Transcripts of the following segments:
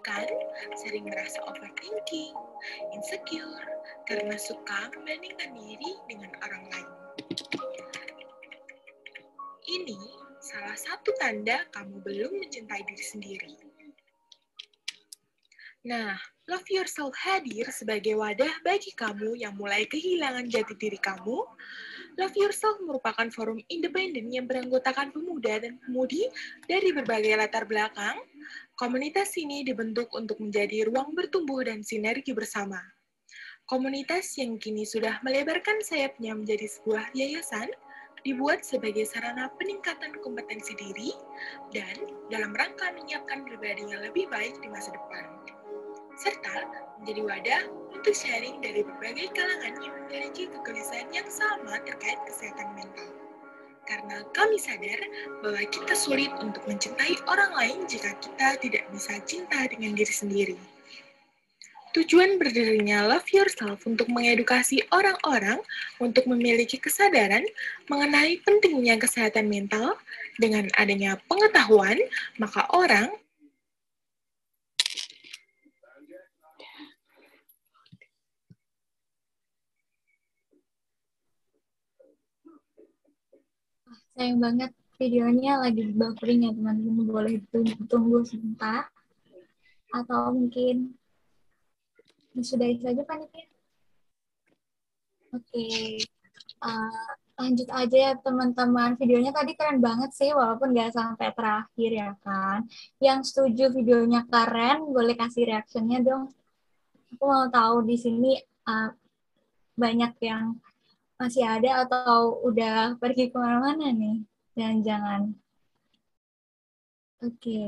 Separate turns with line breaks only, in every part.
Bahkan sering merasa overthinking, insecure, karena suka membandingkan diri dengan orang lain. Ini salah satu tanda kamu belum mencintai diri sendiri. Nah, Love Yourself hadir sebagai wadah bagi kamu yang mulai kehilangan jati diri kamu. Love Yourself merupakan forum independen yang beranggotakan pemuda dan pemudi dari berbagai latar belakang. Komunitas ini dibentuk untuk menjadi ruang bertumbuh dan sinergi bersama. Komunitas yang kini sudah melebarkan sayapnya menjadi sebuah yayasan, dibuat sebagai sarana peningkatan kompetensi diri dan dalam rangka menyiapkan pribadi yang lebih baik di masa depan, serta menjadi wadah untuk sharing dari berbagai kalangan yang memiliki kegelisahan yang sama terkait kesehatan mental. Karena kami sadar bahwa kita sulit untuk mencintai orang lain jika kita tidak bisa cinta dengan diri sendiri. Tujuan berdirinya Love Yourself untuk mengedukasi orang-orang untuk memiliki kesadaran mengenai pentingnya kesehatan mental. Dengan adanya pengetahuan, maka orang
sayang banget videonya lagi buffering ya teman-teman, boleh tunggu sebentar atau mungkin disudahi saja panitia. Oke, lanjut aja ya teman-teman. Videonya tadi keren banget sih, walaupun nggak sampai terakhir ya kan. Yang setuju videonya keren, boleh kasih reaksinya dong. Aku mau tahu di sini banyak yang masih ada atau udah pergi kemana-mana nih. Jangan-jangan. Oke.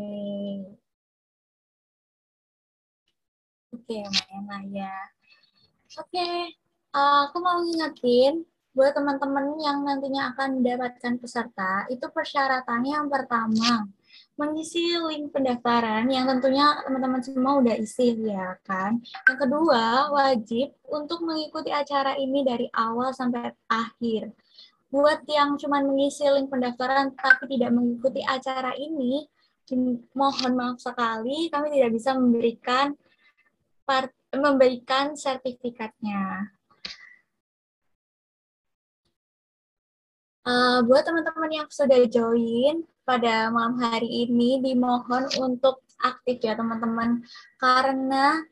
Oke, Maya ya. Oke, aku mau ngingetin buat teman-teman yang nantinya akan mendapatkan peserta, itu persyaratannya yang pertama, mengisi link pendaftaran yang tentunya teman-teman semua udah isi ya kan. Yang kedua, wajib untuk mengikuti acara ini dari awal sampai akhir. Buat yang cuma mengisi link pendaftaran tapi tidak mengikuti acara ini, mohon maaf sekali, kami tidak bisa memberikan sertifikatnya. Buat teman-teman yang sudah join pada malam hari ini, dimohon untuk aktif ya teman-teman, karena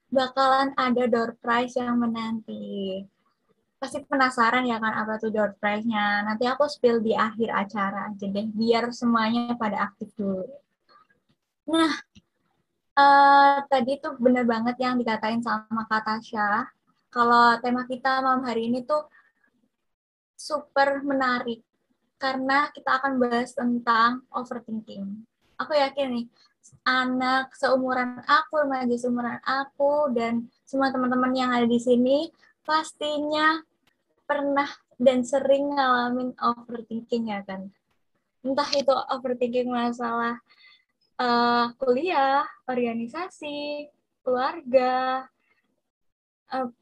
bakalan ada door prize yang menanti. Pasti penasaran ya kan apa tuh door prize-nya. Nanti aku spill di akhir acara aja deh, biar semuanya pada aktif dulu. Nah, tadi tuh bener banget yang dikatain sama Kak Tasya. Kalau tema kita malam hari ini tuh super menarik karena kita akan bahas tentang overthinking. Aku yakin nih, anak seumuran aku, remaja seumuran aku, dan semua teman-teman yang ada di sini pastinya pernah dan sering ngalamin overthinking ya kan. Entah itu overthinking masalah kuliah, organisasi, keluarga,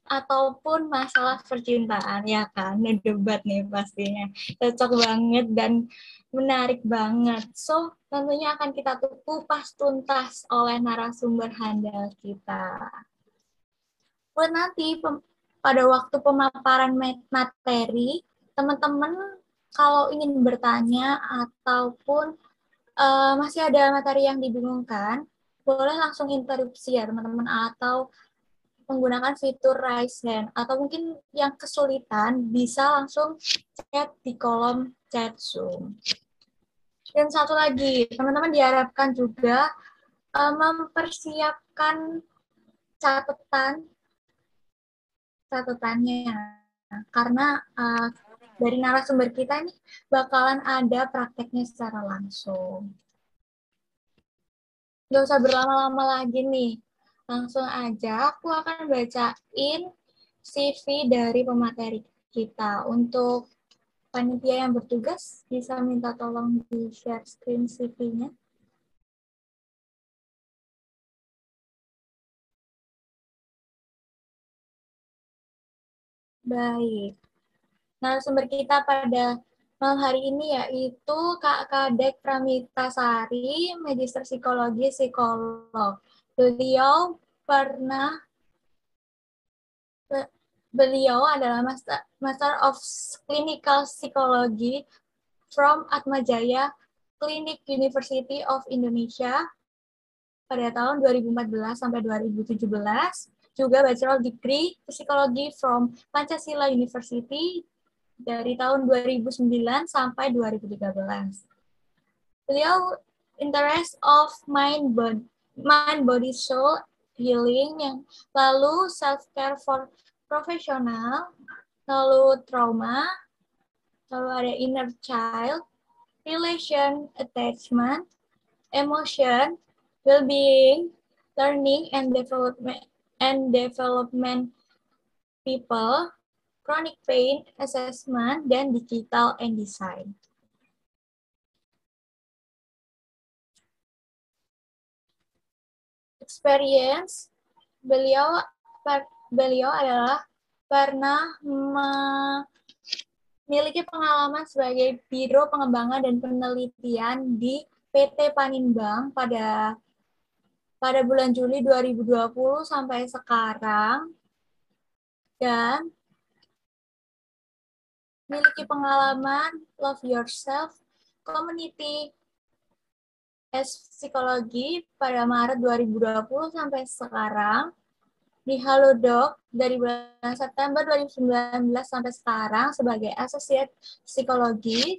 ataupun masalah percintaan ya kan, debat nih pastinya cocok banget dan menarik banget. So tentunya akan kita kupas tuntas oleh narasumber handal kita. Buat nanti pada waktu pemaparan materi, teman-teman kalau ingin bertanya ataupun masih ada materi yang dibingungkan, boleh langsung interupsi ya teman-teman, atau menggunakan fitur raise hand, atau mungkin yang kesulitan bisa langsung chat di kolom chat Zoom. Dan satu lagi, teman-teman diharapkan juga mempersiapkan catatannya, karena dari narasumber kita ini bakalan ada prakteknya secara langsung. Nggak usah berlama-lama lagi nih. Langsung aja aku akan bacain CV dari pemateri kita. Untuk panitia yang bertugas, bisa minta tolong di-share screen CV-nya. Baik. Narasumber kita pada malam hari ini yaitu Kak Kadek Pramitasari, Magister Psikologi Psikolog. Beliau adalah Master of Clinical Psychology from Atmajaya Clinic University of Indonesia pada tahun 2014 sampai 2017. Juga Bachelor Degree Psikologi from Pancasila University dari tahun 2009 sampai 2013. Beliau interest of mind body soul healing, yang lalu self care for profesional, lalu trauma, lalu ada inner child, relation, attachment, emotion, well-being, learning and development people, chronic pain assessment, dan digital and design. Experience, beliau adalah pernah memiliki pengalaman sebagai Biro Pengembangan dan Penelitian di PT Paninbank pada bulan Juli 2020 sampai sekarang, dan memiliki pengalaman Love Yourself Community as Psikologi pada Maret 2020 sampai sekarang, di Halodoc dari bulan September 2019 sampai sekarang sebagai Associate Psikologi,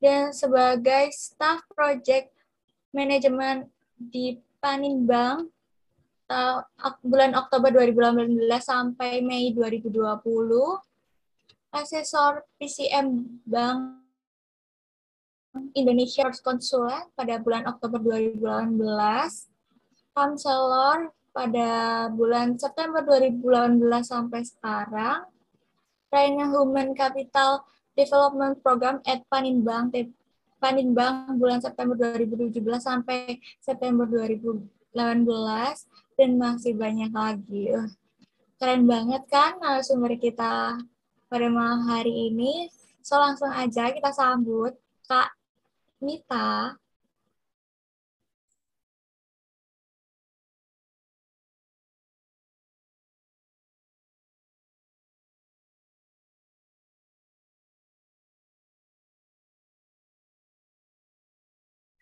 dan sebagai Staff Project Management di Paninbank bulan Oktober 2018 sampai Mei 2020, Asesor PCM Bank Indonesia Konsulat pada bulan Oktober 2018, Konselor pada bulan September 2018 sampai sekarang, Trainer Human Capital Development Program at Paninbank bulan September 2017 sampai September 2018, dan masih banyak lagi. Keren banget kan narasumber kita pada malam hari ini. So langsung aja kita sambut Kak Mita.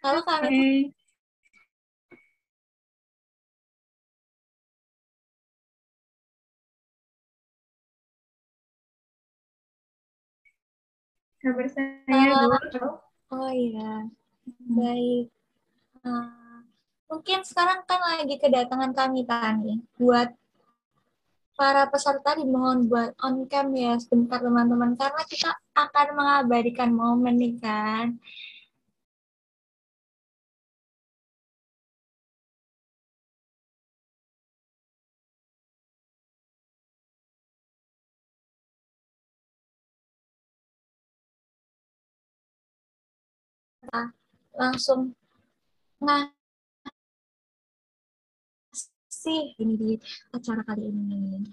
Halo Kak Mita.
Kabar saya dulu.
Oh iya, baik. Mungkin sekarang kan lagi kedatangan kami nih. Buat para peserta dimohon buat on cam ya sebentar teman-teman, karena kita akan mengabadikan momen nih kan. Kita langsung ngasih ini di acara kali ini.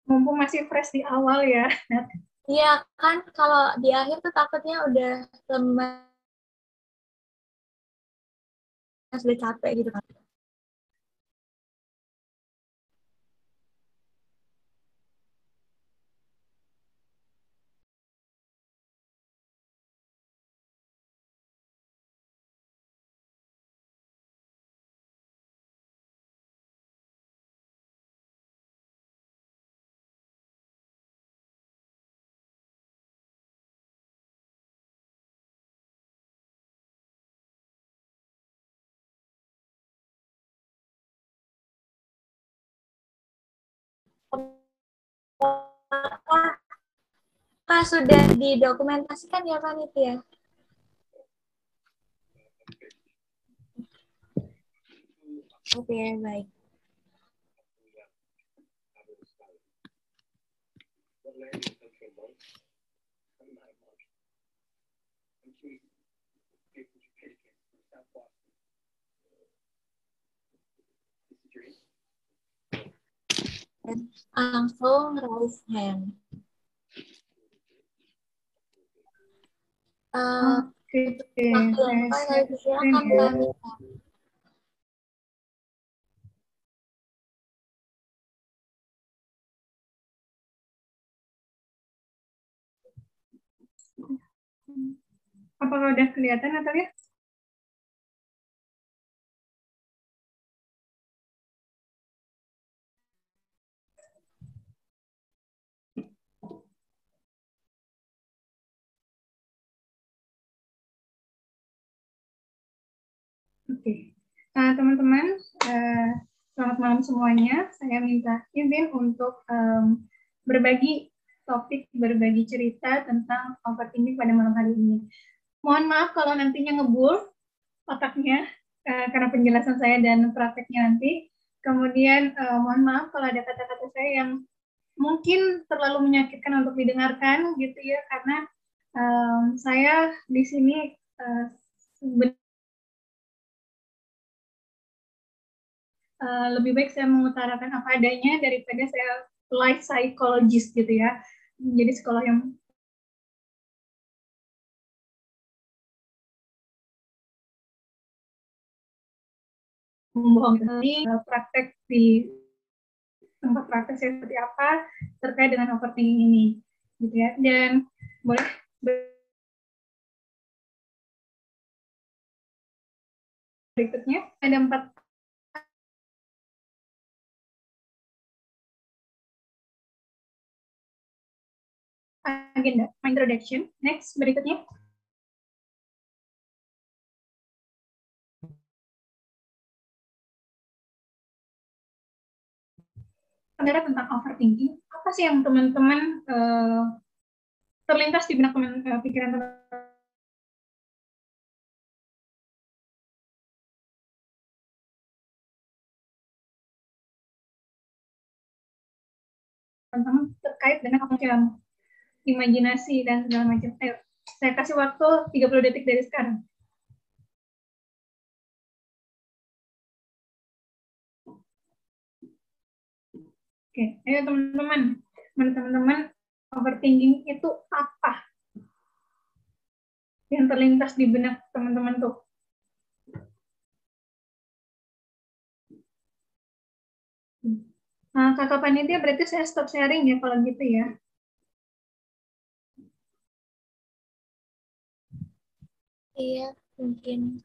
Mumpung masih fresh di awal ya.
Iya kan, kalau di akhir tuh takutnya udah lemas, udah capek gitu kan. Apakah sudah didokumentasikan ya panitia? Oke, baik. langsung raise hand.
Oke,
Waktu yang
saya
saya silakan
ya.
Kak Mita.
Apakah udah kelihatan Natalia? Oke, nah, teman-teman, selamat malam semuanya. Saya minta izin untuk berbagi topik, berbagi cerita tentang overthinking pada malam hari ini. Mohon maaf kalau nantinya ngebul otaknya karena penjelasan saya dan prakteknya nanti. Kemudian mohon maaf kalau ada kata-kata saya yang mungkin terlalu menyakitkan untuk didengarkan gitu ya, karena saya di sini lebih baik saya mengutarakan apa adanya daripada saya life psychologist gitu ya. Jadi sekolah yang membohong. Jadi praktek di tempat praktek saya seperti apa terkait dengan overthinking ini gitu ya. Dan boleh berikutnya ada 4 agenda introduction. Next, berikutnya. Sebenarnya tentang overthinking, apa sih yang teman-teman terlintas di benak pikiran teman-teman terkait dengan kemungkinan imajinasi dan segala macam. Ayo, saya kasih waktu 30 detik dari sekarang. Oke, ayo teman-teman. Menurut teman-teman, overthinking itu apa? Yang terlintas di benak teman-teman tuh. Nah, kakak panitia berarti saya stop sharing ya kalau gitu ya.
Iya, mungkin.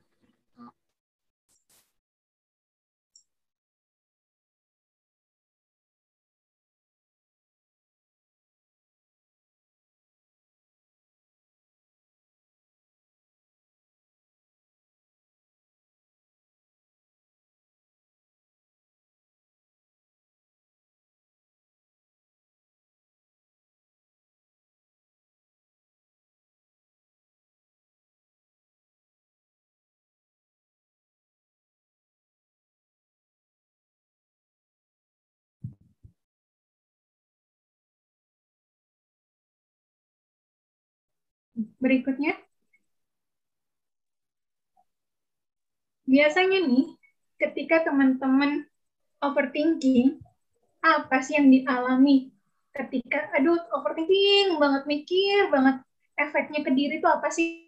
Berikutnya, biasanya nih, ketika teman-teman overthinking, apa sih yang dialami ketika, aduh, overthinking banget, mikir banget, efeknya ke diri itu apa sih?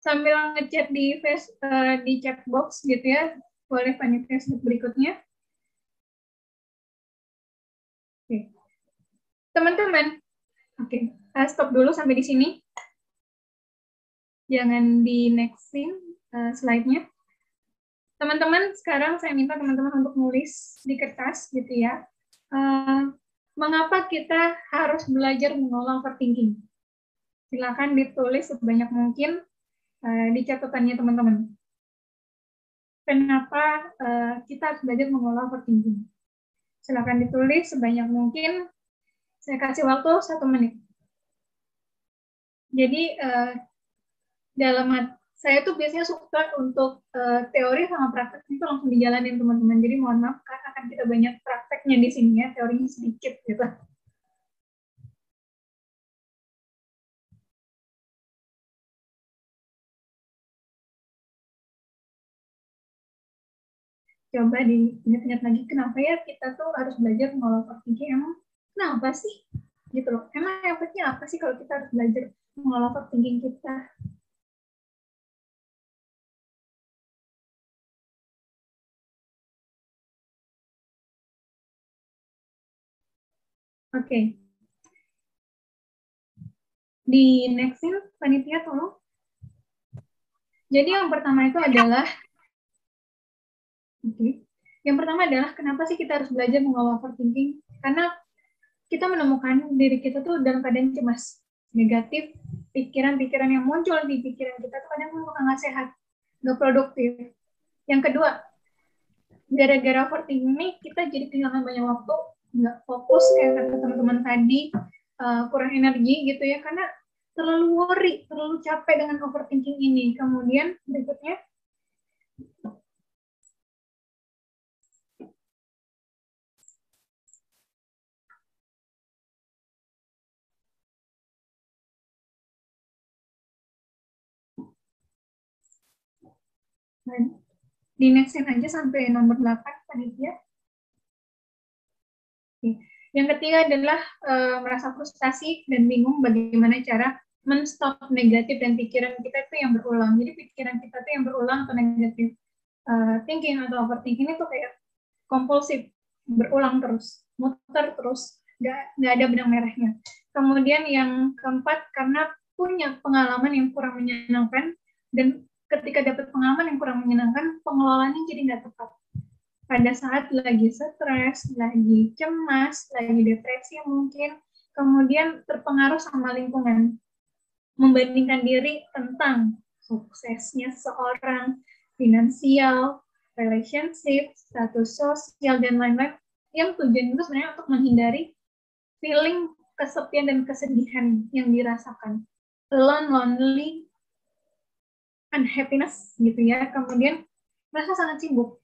Sambil ngechat di chat box gitu ya, boleh panitia berikutnya. Oke. Teman-teman, oke, stop dulu sampai di sini. Jangan di nextin slide-nya. Teman-teman, sekarang saya minta teman-teman untuk nulis di kertas gitu ya. Mengapa kita harus belajar mengelola overthinking? Silakan ditulis sebanyak mungkin di catatannya teman-teman. Kenapa kita harus belajar mengelola overthinking? Silakan ditulis sebanyak mungkin. Saya kasih waktu 1 menit. Jadi dalam saya tuh biasanya suka untuk teori sama praktek itu langsung dijalanin teman-teman. Jadi mohon maaf karena akan kita banyak prakteknya di sini ya, teorinya sedikit gitu. Coba diingat-ingat lagi kenapa ya kita tuh harus belajar mengolah overthinking. Emang kenapa sih? Gitu loh. Emang efeknya apa sih kalau kita harus belajar mengolah overthinking kita? Oke. Di nextin, panitia tolong. Jadi yang pertama itu adalah yang pertama adalah kenapa sih kita harus belajar mengolah overthinking? Karena kita menemukan diri kita tuh dalam keadaan cemas, negatif, pikiran-pikiran yang muncul di pikiran kita tuh kadang nggak sehat, nggak produktif. Yang kedua, gara-gara overthinking ini kita jadi kehilangan banyak waktu, nggak fokus kayak kata teman-teman tadi, kurang energi gitu ya, karena terlalu worry, terlalu capek dengan overthinking ini. Kemudian berikutnya, di nextin aja sampai nomor 8 panitia. Yang ketiga adalah merasa frustasi dan bingung bagaimana cara men-stop negatif dan pikiran kita itu yang berulang. Jadi pikiran kita itu yang berulang atau negatif thinking atau overthinking itu kayak kompulsif, berulang terus, muter terus, nggak ada benang merahnya. Kemudian yang keempat, karena punya pengalaman yang kurang menyenangkan, dan ketika dapat pengalaman yang kurang menyenangkan, pengelolaannya jadi nggak tepat. Pada saat lagi stres, lagi cemas, lagi depresi mungkin, kemudian terpengaruh sama lingkungan, membandingkan diri tentang suksesnya seorang, finansial, relationship, status sosial, dan lain-lain, yang tujuan itu sebenarnya untuk menghindari feeling kesepian dan kesedihan yang dirasakan. Alone, lonely, unhappiness gitu ya. Kemudian merasa sangat sibuk,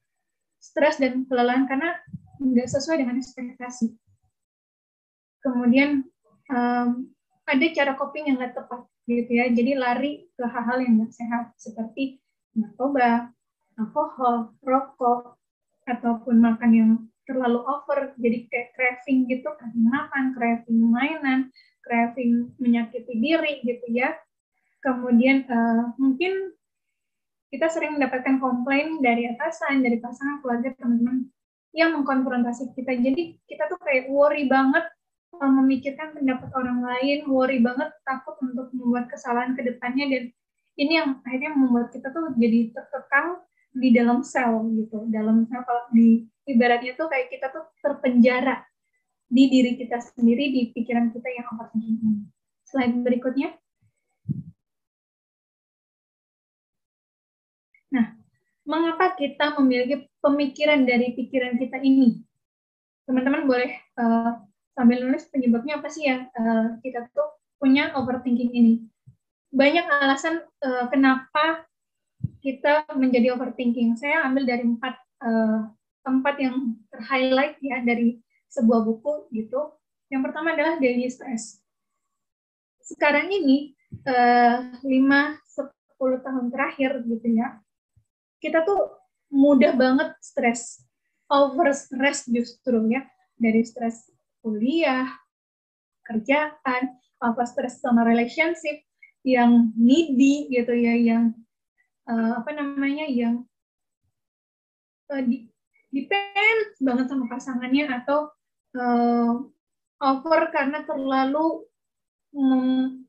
stres dan kelelahan karena nggak sesuai dengan ekspektasi. Kemudian ada cara coping yang nggak tepat gitu ya. Jadi lari ke hal-hal yang nggak sehat seperti narkoba, alkohol, rokok, ataupun makan yang terlalu over. Jadi kayak craving gitu, craving makan, craving mainan, craving menyakiti diri gitu ya. Kemudian mungkin kita sering mendapatkan komplain dari atasan, dari pasangan, keluarga, teman-teman yang mengkonfrontasi kita. Jadi kita tuh kayak worry banget memikirkan pendapat orang lain, worry banget takut untuk membuat kesalahan ke depannya, dan ini yang akhirnya membuat kita tuh jadi terkekang di dalam sel gitu. Dalam sel, kalau di ibaratnya tuh kayak kita tuh terpenjara di diri kita sendiri, di pikiran kita yang overthinking. Slide berikutnya. Nah, mengapa kita memiliki pemikiran dari pikiran kita ini? Teman-teman boleh sambil nulis penyebabnya apa sih ya kita tuh punya overthinking ini. Banyak alasan kenapa kita menjadi overthinking. Saya ambil dari empat yang terhighlight ya dari sebuah buku gitu. Yang pertama adalah daily stress. Sekarang ini 5-10 tahun terakhir gitu ya, kita tuh mudah banget stres, over stress justru ya, dari stres kuliah, kerjaan, apa stres sama relationship yang needy gitu ya, yang yang depend banget sama pasangannya, atau over karena terlalu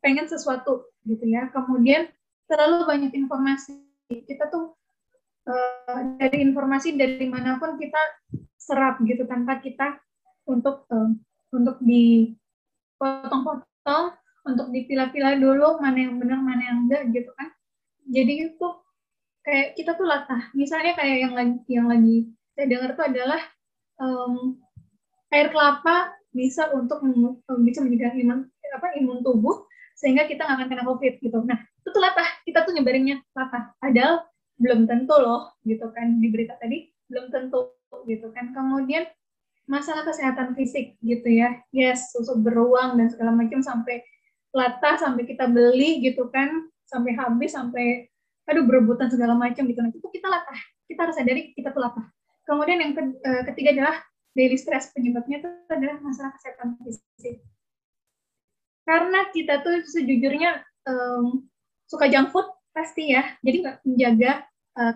pengen sesuatu gitu ya. Kemudian terlalu banyak informasi, kita tuh dari informasi dari manapun kita serap gitu tanpa kita untuk dipotong-potong, untuk dipilah-pilah dulu mana yang benar mana yang enggak gitu kan. Jadi itu kayak kita tuh latah. Misalnya kayak yang lagi saya dengar tuh adalah air kelapa bisa untuk bisa menjaga imun tubuh, sehingga kita nggak akan kena COVID gitu. Nah, itu tuh latah, kita tuh nyebarinnya latah. Padahal belum tentu loh, gitu kan, di berita tadi, belum tentu, gitu kan. Kemudian, masalah kesehatan fisik, gitu ya. Yes, susu beruang dan segala macam sampai latah, sampai kita beli, gitu kan, sampai habis, sampai, aduh, berebutan segala macam, gitu. Nah, itu kita latah. Kita harus sadari kita tuh latah. Kemudian yang ketiga adalah daily stress. Penyebabnya itu adalah masalah kesehatan fisik. Karena kita tuh sejujurnya suka junk food pasti ya, jadi nggak menjaga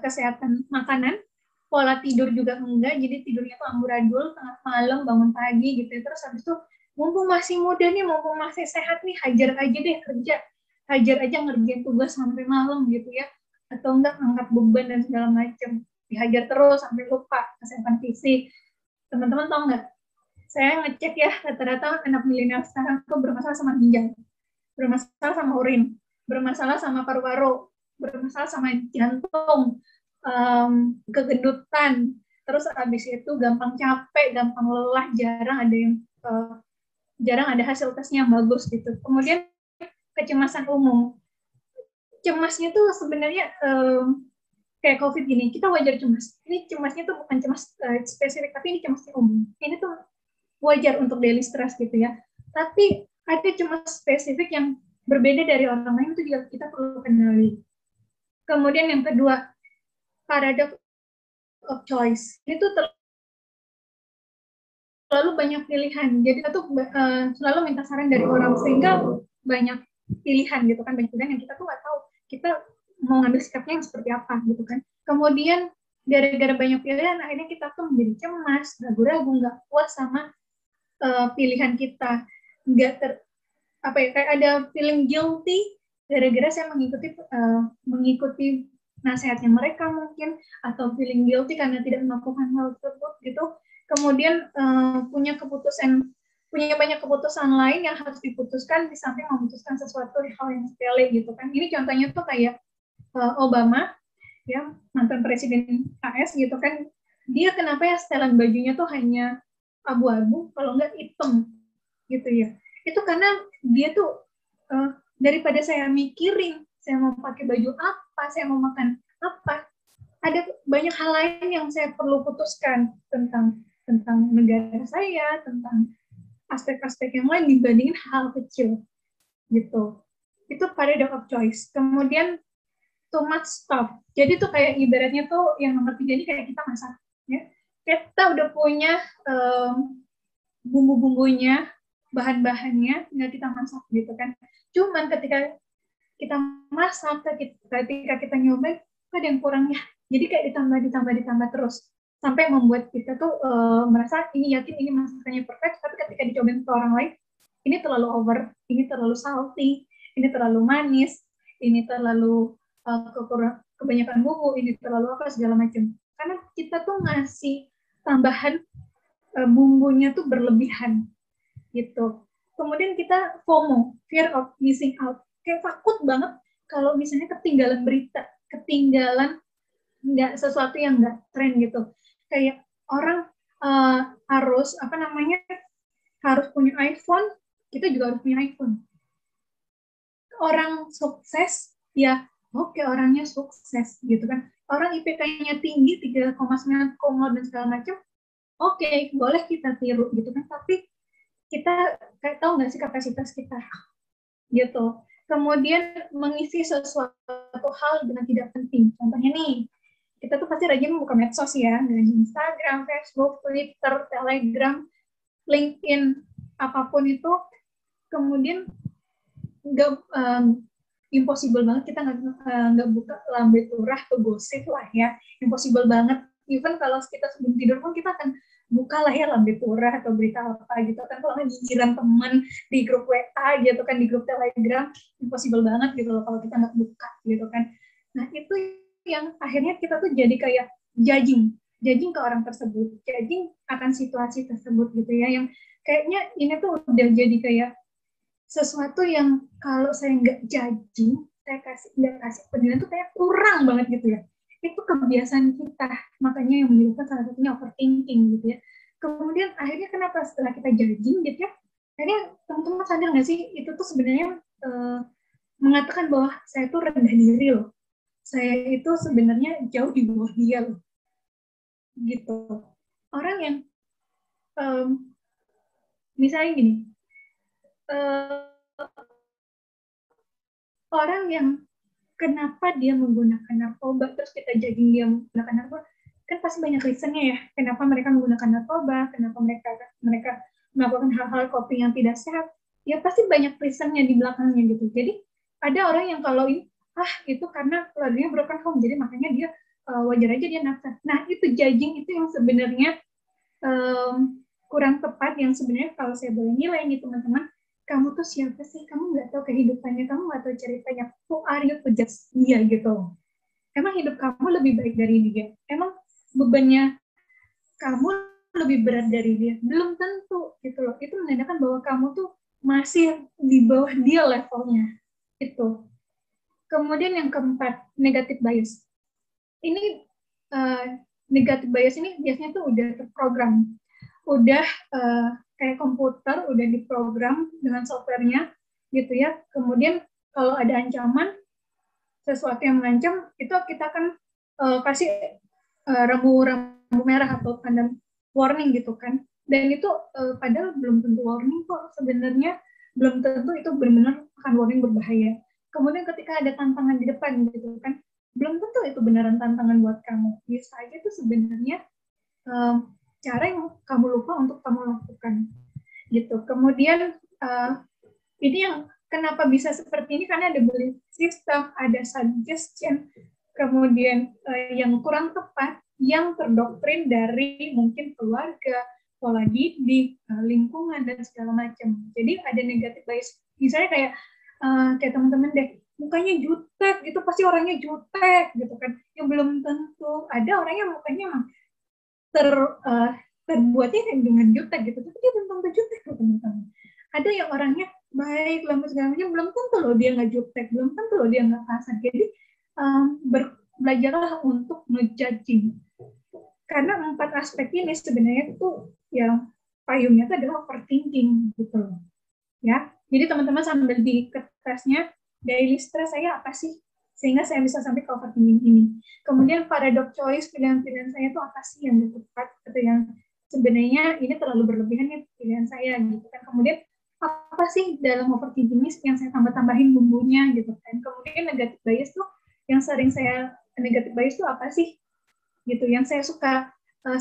kesehatan makanan, pola tidur juga enggak, jadi tidurnya tuh amburadul, tengah malam bangun pagi gitu ya. Terus habis itu mumpung masih muda nih, mumpung masih sehat nih, hajar aja deh kerja, hajar aja ngerjain tugas sampai malam gitu ya, atau enggak angkat beban dan segala macam, dihajar terus sampai lupa kesehatan fisik. Teman-teman tahu nggak? Saya ngecek ya, rata-rata anak milenial sekarang tuh bermasalah sama ginjal, bermasalah sama urin, bermasalah sama paru-paru, bermasalah sama jantung, kegendutan, terus habis itu gampang capek, gampang lelah, jarang ada hasil tesnya yang bagus gitu. Kemudian kecemasan umum, cemasnya tuh sebenarnya kayak COVID gini, kita wajar cemas. Ini cemasnya tuh bukan cemas spesifik, tapi ini cemasnya umum. Ini tuh wajar untuk daily stress gitu ya. Tapi ada cemas spesifik yang berbeda dari orang lain, itu juga kita perlu kenali. Kemudian yang kedua, paradox of choice. Itu terlalu banyak pilihan. Jadi kita tuh selalu minta saran dari orang, sehingga banyak pilihan gitu kan, banyak pilihan yang kita tuh nggak tahu kita mau ngambil sikapnya yang seperti apa gitu kan. Kemudian gara-gara banyak pilihan, akhirnya kita tuh menjadi cemas, ragu-ragu, nggak puas sama pilihan kita, kayak ada feeling guilty gara-gara saya mengikuti nasihatnya mereka mungkin, atau feeling guilty karena tidak melakukan hal tersebut gitu. Kemudian punya banyak keputusan lain yang harus diputuskan di samping memutuskan sesuatu hal yang sepele gitu kan. Ini contohnya tuh kayak Obama ya, mantan presiden AS gitu kan, dia kenapa ya setelan bajunya tuh hanya abu-abu, kalau nggak hitam gitu ya. Itu karena dia tuh daripada saya mikirin saya mau pakai baju apa, saya mau makan apa, ada banyak hal lain yang saya perlu putuskan tentang negara saya, tentang aspek-aspek yang lain dibandingin hal kecil gitu. Itu paradox of choice. Kemudian too much stuff. Jadi tuh kayak ibaratnya tuh yang nomor 3 ini kayak kita masak ya. Kita udah punya bumbu-bumbunya, bahan-bahannya, tinggal kita masak gitu kan. Cuman ketika kita masak, ketika kita nyoba, ada yang kurangnya. Jadi kayak ditambah terus. Sampai membuat kita tuh merasa ini yakin ini masakannya perfect, tapi ketika dicobain ke orang lain, ini terlalu over, ini terlalu salty, ini terlalu manis, ini terlalu kebanyakan bumbu, ini terlalu apa, segala macam. Karena kita tuh ngasih tambahan bumbunya tuh berlebihan gitu. Kemudian kita FOMO, fear of missing out, kayak takut banget kalau misalnya ketinggalan berita, ketinggalan nggak sesuatu yang nggak tren gitu. Kayak orang harus harus punya iPhone, kita juga harus punya iPhone. Orang sukses ya oke, orangnya sukses gitu kan. Orang IPK-nya tinggi 3,9 dan segala macam, oke, boleh kita tiru gitu kan, tapi kita kayak tahu nggak sih kapasitas kita gitu. Kemudian mengisi sesuatu hal dengan tidak penting. Contohnya nih, kita tuh pasti rajin buka medsos ya, dari Instagram, Facebook, Twitter, Telegram, LinkedIn, apapun itu. Kemudian impossible banget kita nggak buka lambe turah ke gosip lah ya, impossible banget. Even kalau kita sebelum tidur pun kita akan buka lah ya lambe turah atau berita apa gitu kan, kalau nggak nyinyiran teman di grup WA gitu kan, di grup Telegram, impossible banget gitu loh kalau kita nggak buka gitu kan. Nah itu yang akhirnya kita tuh jadi kayak judging ke orang tersebut, judging akan situasi tersebut gitu ya, yang kayaknya ini tuh udah jadi kayak sesuatu yang kalau saya nggak judging, saya nggak kasih penilaian tuh kayak kurang banget gitu ya. Itu kebiasaan kita, makanya yang menyebabkan salah satunya overthinking gitu ya. Kemudian akhirnya kenapa setelah kita judging gitu ya, akhirnya teman-teman sadar nggak sih, itu tuh sebenarnya mengatakan bahwa saya tuh rendah diri loh, saya itu sebenarnya jauh di bawah dia loh, gitu. Orang yang misalnya gini, orang yang kenapa dia menggunakan narkoba, terus kita judging dia menggunakan narkoba, kan pasti banyak reasonnya ya, kenapa mereka menggunakan narkoba, kenapa mereka melakukan hal-hal coping yang tidak sehat, ya pasti banyak reasonnya di belakangnya gitu. Jadi ada orang yang kalau itu karena keluarganya broken home, jadi makanya dia wajar aja dia nakal. Nah itu judging itu yang sebenarnya kurang tepat, yang sebenarnya kalau saya boleh nilai nih teman-teman, kamu tuh siapa sih? Kamu nggak tahu kehidupannya, kamu nggak tahu ceritanya. Who are you to judge dia gitu? Emang hidup kamu lebih baik dari dia? Emang bebannya kamu lebih berat dari dia? Belum tentu gitu loh. Itu menandakan bahwa kamu tuh masih di bawah dia levelnya. Itu. Kemudian yang keempat, negative bias. Ini negative bias ini biasanya tuh udah terprogram. Udah kayak komputer, udah diprogram dengan softwarenya gitu ya. Kemudian kalau ada ancaman, sesuatu yang mengancam, itu kita akan kasih rambu merah atau tanda warning gitu kan. Dan itu padahal belum tentu warning kok sebenarnya, belum tentu itu benar-benar akan warning berbahaya. Kemudian ketika ada tantangan di depan gitu kan, belum tentu itu beneran tantangan buat kamu. Bisa aja itu sebenarnya cara yang kamu lupa untuk kamu lakukan gitu. Kemudian ini yang kenapa bisa seperti ini, karena ada belief system, ada suggestion, kemudian yang kurang tepat, yang terdoktrin dari mungkin keluarga, pola didik, lingkungan, dan segala macam. Jadi ada negative bias. Misalnya kayak teman-teman deh, mukanya jutek, itu pasti orangnya jutek gitu kan. Yang belum tentu, ada orang yang mukanya emang terbuatnya dengan jutek gitu, tapi dia belum tentu jutek loh teman-teman. Ada yang orangnya baik, lembut segala macam, belum tentu loh dia nggak jutek, belum tentu loh dia nggak kasar. Jadi belajarlah untuk ngejudging. Karena 4 aspek ini sebenarnya itu yang payungnya itu adalah overthinking gitu loh. Ya, jadi teman-teman sambil di kertasnya, daily stress saya apa sih? Sehingga saya bisa sampai ke overthinking ini. Kemudian paradox choice, pilihan-pilihan saya itu apa sih yang tepat, atau yang sebenarnya ini terlalu berlebihan nih pilihan saya gitu kan. Kemudian apa sih dalam overthinking ini yang saya tambah-tambahin bumbunya gitu kan. Kemudian negative bias tuh, yang sering saya negative bias tuh apa sih gitu, yang saya suka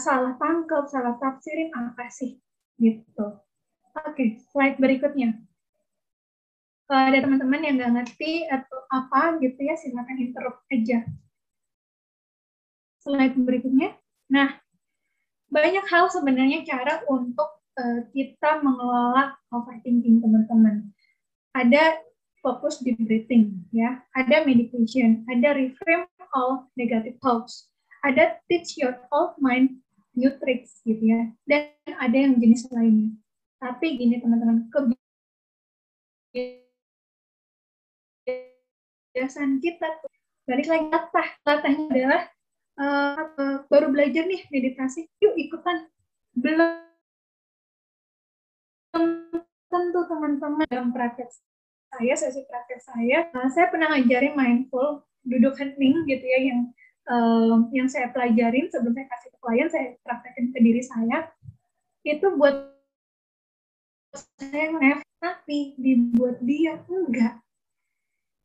salah tangkap, salah tafsirin apa sih gitu. Oke, slide berikutnya. Kalau ada teman-teman yang nggak ngerti atau apa gitu ya, silakan interrupt aja. Slide berikutnya. Nah, banyak hal sebenarnya cara untuk kita mengelola overthinking teman-teman. Ada fokus di breathing, ya. Ada meditation, ada reframe all negative thoughts, ada teach your old mind new tricks gitu ya. Dan ada yang jenis lainnya. Tapi gini teman-teman, kebiasaan kita balik lagi latahnya adalah baru belajar nih meditasi, yuk ikutan. Belum tentu teman-teman dalam praktek saya, sesi praktek saya pernah ngajarin mindful, duduk hening gitu ya, yang saya pelajarin sebelum saya kasih ke klien, saya praktekin ke diri saya, itu buat saya tapi dibuat dia enggak.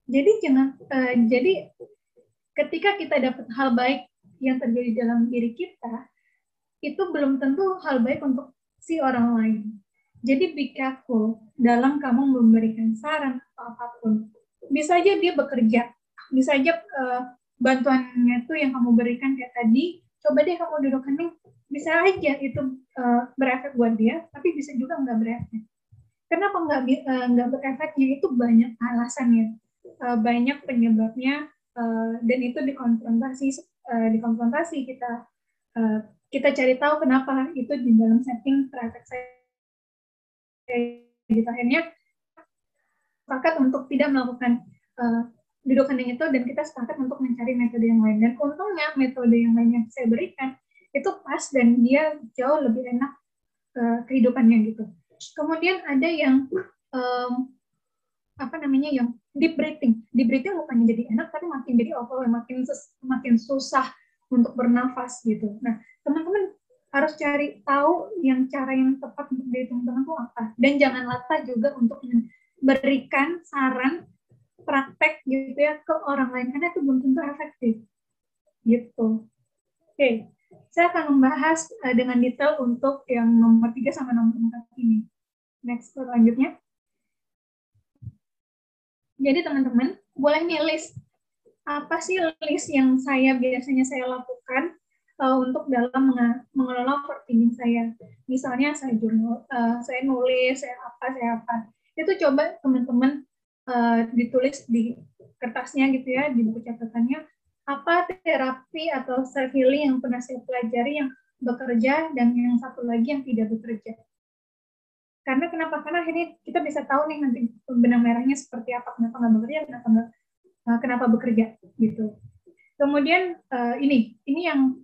Jadi jadi ketika kita dapat hal baik yang terjadi dalam diri kita, itu belum tentu hal baik untuk si orang lain. Jadi be careful dalam kamu memberikan saran atau apapun. Bisa aja dia bekerja, bisa aja bantuannya itu yang kamu berikan kayak tadi, coba deh kamu duduk hening, bisa aja itu berefek buat dia, tapi bisa juga nggak berefek. Kenapa nggak berefeknya? Itu banyak alasannya, banyak penyebabnya, dan itu dikonfrontasi kita cari tahu kenapa itu di dalam setting praktek saya. Gitu. Akhirnya sepakat untuk tidak melakukan duduk hening itu, dan kita sepakat untuk mencari metode yang lain. Dan untungnya metode yang lain yang saya berikan itu pas dan dia jauh lebih enak kehidupannya gitu. Kemudian ada yang yang deep breathing. Deep breathing bukannya jadi enak, tapi makin jadi overwhelm, makin susah untuk bernafas gitu. Nah, teman-teman harus cari tahu cara yang tepat untuk diri teman-teman itu apa. Dan jangan latah juga untuk memberikan saran praktek gitu ya ke orang lain, karena itu belum tentu efektif gitu. Oke, saya akan membahas dengan detail untuk yang nomor 3 sama nomor 4 ini. Next, selanjutnya. Jadi teman-teman boleh nih list, apa sih list yang biasanya saya lakukan untuk dalam mengelola overthinking saya. Misalnya saya nulis, saya apa. Itu coba teman-teman ditulis di kertasnya gitu ya, di buku catatannya, apa terapi atau self healing yang pernah saya pelajari yang bekerja dan yang satu lagi yang tidak bekerja. Karena akhirnya kita bisa tahu nih nanti benang merahnya seperti apa, kenapa nggak bekerja, kenapa bekerja gitu. Kemudian ini yang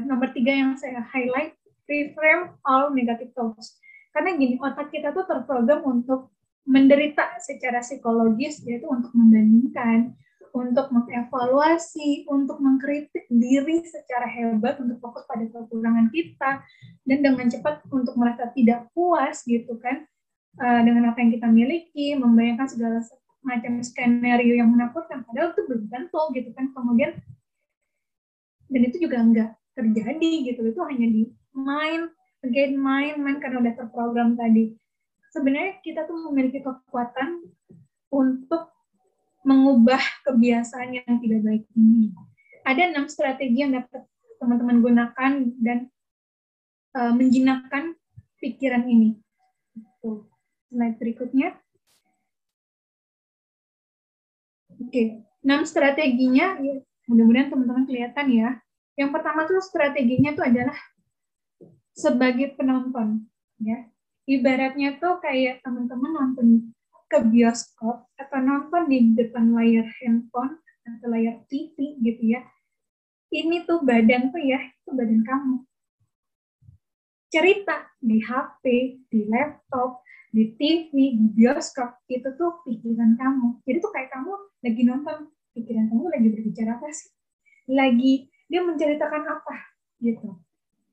nomor 3 yang saya highlight, reframe all negative thoughts. Karena gini, otak kita tuh terprogram untuk menderita secara psikologis, yaitu untuk membandingkan, untuk mengevaluasi, untuk mengkritik diri secara hebat, untuk fokus pada kekurangan kita, dan dengan cepat untuk merasa tidak puas gitu kan, dengan apa yang kita miliki, membayangkan segala macam skenario yang menakutkan, padahal itu belum tentu gitu kan. Kemudian, dan itu juga enggak terjadi gitu, itu hanya di main karena udah terprogram tadi. Sebenarnya kita tuh memiliki kekuatan untuk mengubah kebiasaan yang tidak baik ini. Ada 6 strategi yang dapat teman-teman gunakan dan menjinakkan pikiran ini. Slide berikutnya. Oke, 6 strateginya, ya, mudah-mudahan teman-teman kelihatan ya. Yang pertama tuh strateginya tuh adalah sebagai penonton, ya. Ibaratnya tuh kayak teman-teman nonton ke bioskop atau nonton di depan layar handphone atau layar TV gitu ya. Ini tuh badan tuh ya, itu badan kamu. Cerita di HP, di laptop, di TV, di bioskop, itu tuh pikiran kamu. Jadi tuh kayak kamu lagi nonton, pikiran kamu lagi berbicara apa sih? Dia menceritakan apa gitu.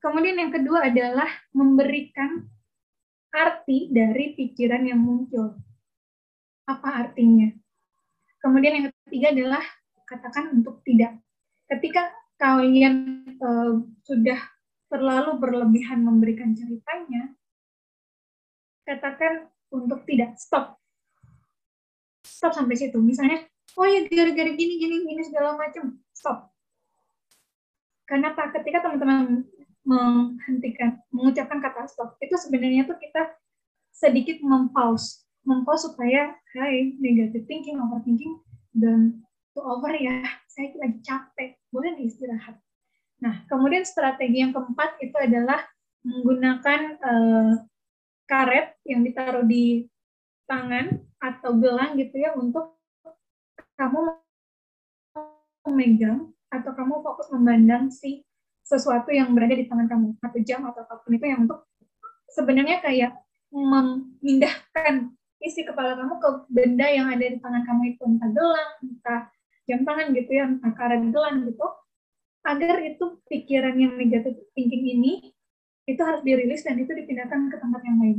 Kemudian yang kedua adalah memberikan arti dari pikiran yang muncul. Apa artinya? Kemudian yang ketiga adalah katakan untuk tidak. Ketika kalian sudah terlalu berlebihan memberikan ceritanya, katakan untuk tidak. Stop sampai situ. Misalnya, oh ya gara-gara gini segala macam. Stop. Karena ketika teman-teman mengucapkan kata stop, itu sebenarnya tuh kita sedikit mempause supaya negative thinking, overthinking, dan to over ya, saya lagi capek, boleh istirahat. Nah, kemudian strategi yang keempat itu adalah menggunakan karet yang ditaruh di tangan atau gelang gitu ya, untuk kamu memegang atau kamu fokus memandang sesuatu yang berada di tangan kamu, atau jam atau apapun itu, yang untuk sebenarnya kayak memindahkan isi kepala kamu ke benda yang ada di tangan kamu itu, entah gelang, entah jam tangan gitu ya, entah karet gelang gitu, agar itu pikiran yang negatif thinking ini itu harus dirilis dan itu dipindahkan ke tempat yang lain.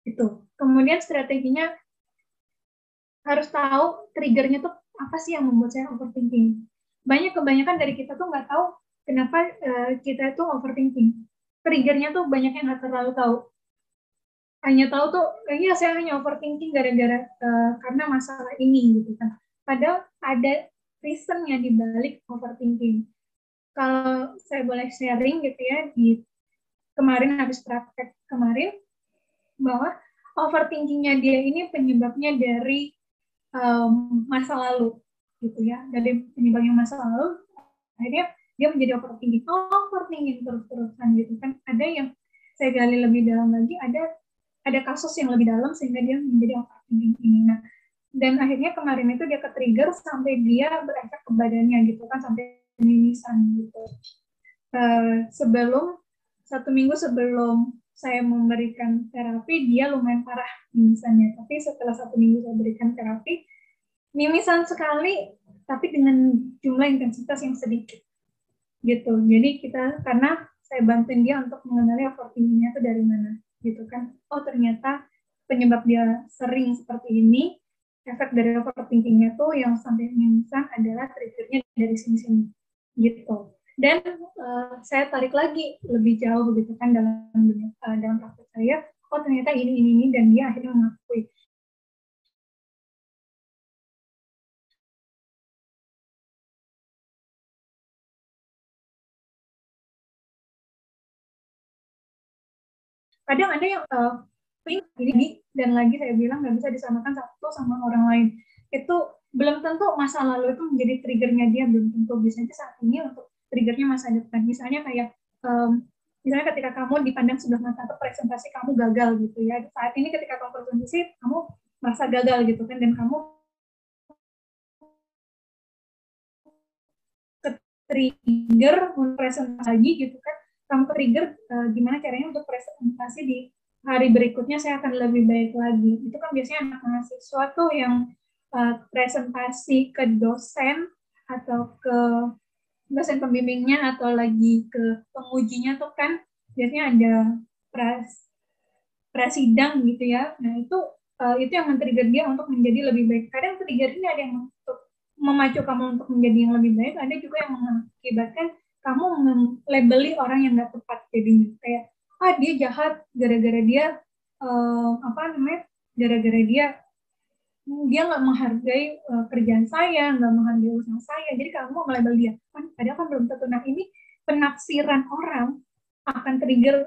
Itu. Kemudian strateginya harus tahu triggernya tuh apa sih yang membuat saya overthinking. Kebanyakan dari kita tuh nggak tahu kenapa kita itu overthinking. Triggernya tuh banyak yang nggak terlalu tahu. Hanya tahu tuh, kayaknya saya hanya overthinking gara-gara karena masalah ini gitu kan. Padahal ada reasonnya di balik overthinking. Kalau saya boleh sharing gitu ya, di kemarin habis praktek kemarin, bahwa overthinkingnya dia ini penyebabnya dari masa lalu gitu ya, dari penyebabnya masa lalu, akhirnya dia menjadi overthinking terus-terusan gitu kan. Ada yang saya gali lebih dalam lagi, ada kasus yang lebih dalam sehingga dia menjadi overthinking ini. Nah, dan akhirnya kemarin itu dia ke-trigger sampai dia berefek ke badannya gitu kan, sampai mimisan gitu. 1 minggu sebelum saya memberikan terapi, dia lumayan parah mimisannya. Tapi setelah 1 minggu saya berikan terapi, mimisan sekali, tapi dengan jumlah intensitas yang sedikit. Gitu. Jadi karena saya bantuin dia untuk mengenali overthinkingnya itu dari mana. Gitu kan. Oh ternyata penyebab dia sering seperti ini, efek dari overthinkingnya tuh yang sampai mimisan adalah triggernya dari sini-sini. Gitu. Dan saya tarik lagi lebih jauh gitu kan dalam praktek saya, oh ternyata ini dan dia akhirnya mengakui. Kadang ada yang ini dan lagi saya bilang nggak bisa disamakan satu sama orang lain. Itu belum tentu masa lalu itu menjadi triggernya dia, belum tentu. Bisa aja saat ini untuk triggernya masa depan. Misalnya kayak misalnya ketika kamu dipandang sebelah mata atau presentasi kamu gagal gitu ya. Saat ini ketika kamu presentasi kamu merasa gagal gitu kan, dan kamu ke-trigger untuk presentasi lagi gitu kan. Kamu ke-trigger gimana caranya untuk presentasi di hari berikutnya saya akan lebih baik lagi. Itu kan biasanya anak mahasiswa tuh yang presentasi ke dosen atau ke dosen pembimbingnya atau lagi ke pengujinya tuh kan biasanya ada prasidang gitu ya. Nah itu yang men-trigger dia untuk menjadi lebih baik. Kadang triggernya ada yang untuk memacu kamu untuk menjadi yang lebih baik, ada juga yang mengakibatkan kamu melabeli orang yang nggak tepat jadinya. Kayak dia jahat gara-gara dia gara-gara dia nggak menghargai kerjaan saya, nggak menghargai usaha saya, jadi kamu melabel dia. Padahal kan belum tentu. Nah ini penafsiran orang akan trigger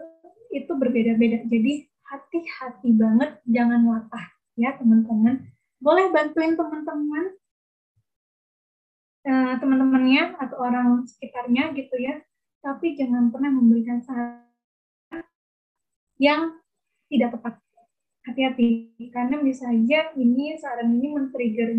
itu berbeda-beda. Jadi hati-hati banget, jangan latah ya teman-teman. Boleh bantuin teman-teman, teman-temannya atau orang sekitarnya gitu ya, tapi jangan pernah memberikan saran yang tidak tepat. Hati-hati, karena bisa aja saran ini men-trigger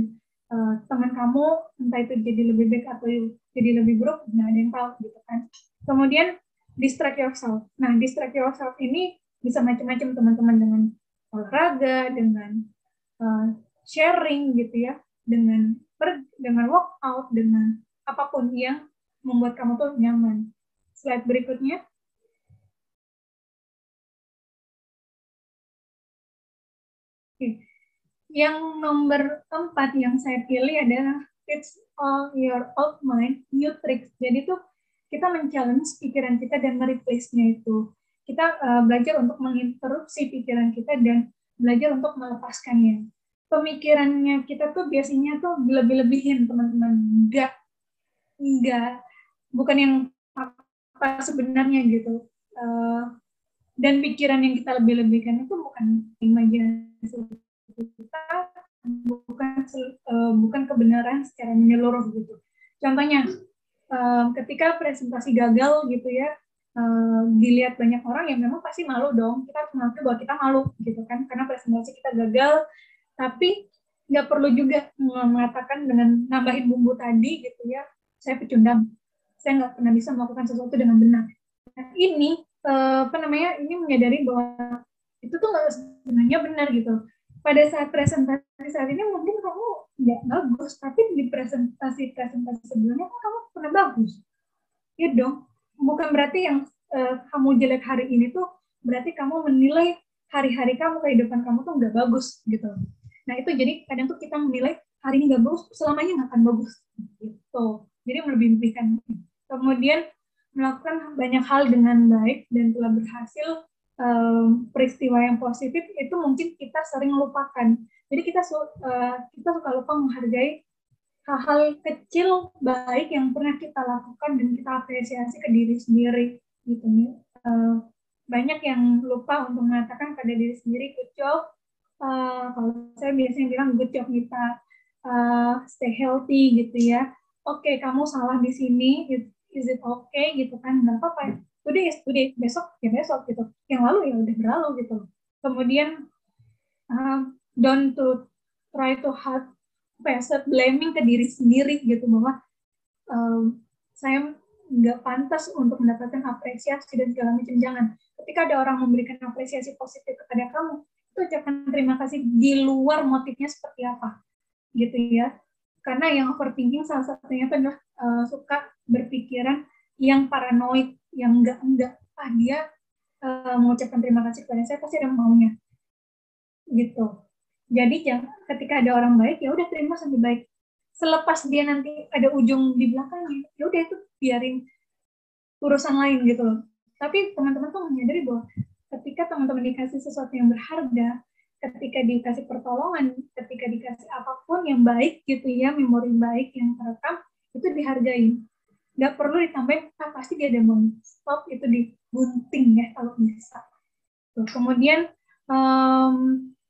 teman kamu, entah itu jadi lebih baik atau jadi lebih buruk, nggak ada yang tahu gitu kan. Kemudian distract yourself. Nah, distract yourself ini bisa macam-macam teman-teman, dengan olahraga, dengan sharing gitu ya, dengan workout, dengan apapun yang membuat kamu tuh nyaman. Slide berikutnya. Yang nomor 4 yang saya pilih adalah it's all your old mind, new tricks. Jadi tuh kita men-challenge pikiran kita dan mereplace-nya itu. Kita belajar untuk menginterupsi pikiran kita dan belajar untuk melepaskannya. Pemikirannya kita tuh biasanya tuh lebih-lebihin teman-teman. Enggak. Bukan yang apa sebenarnya gitu. Dan pikiran yang kita lebih-lebihkan itu bukan imajinasi kita, bukan kebenaran secara menyeluruh gitu. Contohnya, ketika presentasi gagal gitu ya, dilihat banyak orang, ya memang pasti malu dong. Kita harus mengakui bahwa kita malu gitu kan, karena presentasi kita gagal. Tapi nggak perlu juga mengatakan dengan nambahin bumbu tadi gitu ya, saya pecundang, saya nggak pernah bisa melakukan sesuatu dengan benar. Nah, ini ini menyadari bahwa itu tuh nggak sebenarnya benar gitu. Pada saat presentasi saat ini mungkin kamu nggak bagus, tapi di presentasi sebelumnya kan kamu pernah bagus. Ya dong, bukan berarti yang kamu jelek hari ini tuh berarti kamu menilai hari-hari kamu, kehidupan kamu tuh nggak bagus gitu. Nah itu jadi kadang tuh kita menilai hari ini nggak bagus, selamanya nggak akan bagus gitu. Jadi melebih-lebihkan. Kemudian melakukan banyak hal dengan baik dan telah berhasil, peristiwa yang positif itu mungkin kita sering lupakan. Jadi kita suka lupa menghargai hal-hal kecil baik yang pernah kita lakukan dan kita apresiasi ke diri sendiri gitu nih. Banyak yang lupa untuk mengatakan pada diri sendiri good job. Kalau saya biasanya bilang good job Mita, stay healthy gitu ya. Oke, kamu salah di sini, is it okay gitu kan, nggak apa-apa, today is today, besok ya besok gitu, yang lalu ya udah berlalu gitu. Kemudian don't to try to have set blaming ke diri sendiri gitu, bahwa saya nggak pantas untuk mendapatkan apresiasi dan segala macam. Jangan, ketika ada orang memberikan apresiasi positif kepada kamu, itu ucapan terima kasih di luar motifnya seperti apa, gitu ya. Karena yang overthinking salah satunya itu adalah suka berpikiran yang paranoid, yang enggak, dia mengucapkan terima kasih kepada saya pasti ada maunya, gitu. Jadi ketika ada orang baik, ya udah terima sampai baik. Selepas dia nanti ada ujung di belakangnya, ya udah itu biarin urusan lain gitu loh. Tapi teman-teman tuh menyadari bahwa ketika teman-teman dikasih sesuatu yang berharga, ketika dikasih pertolongan, ketika dikasih apapun yang baik gitu ya, memori baik yang terekam, itu dihargain. Nggak perlu ditambahin, pasti dia ada mau stop, itu digunting ya kalau bisa. Tuh. Kemudian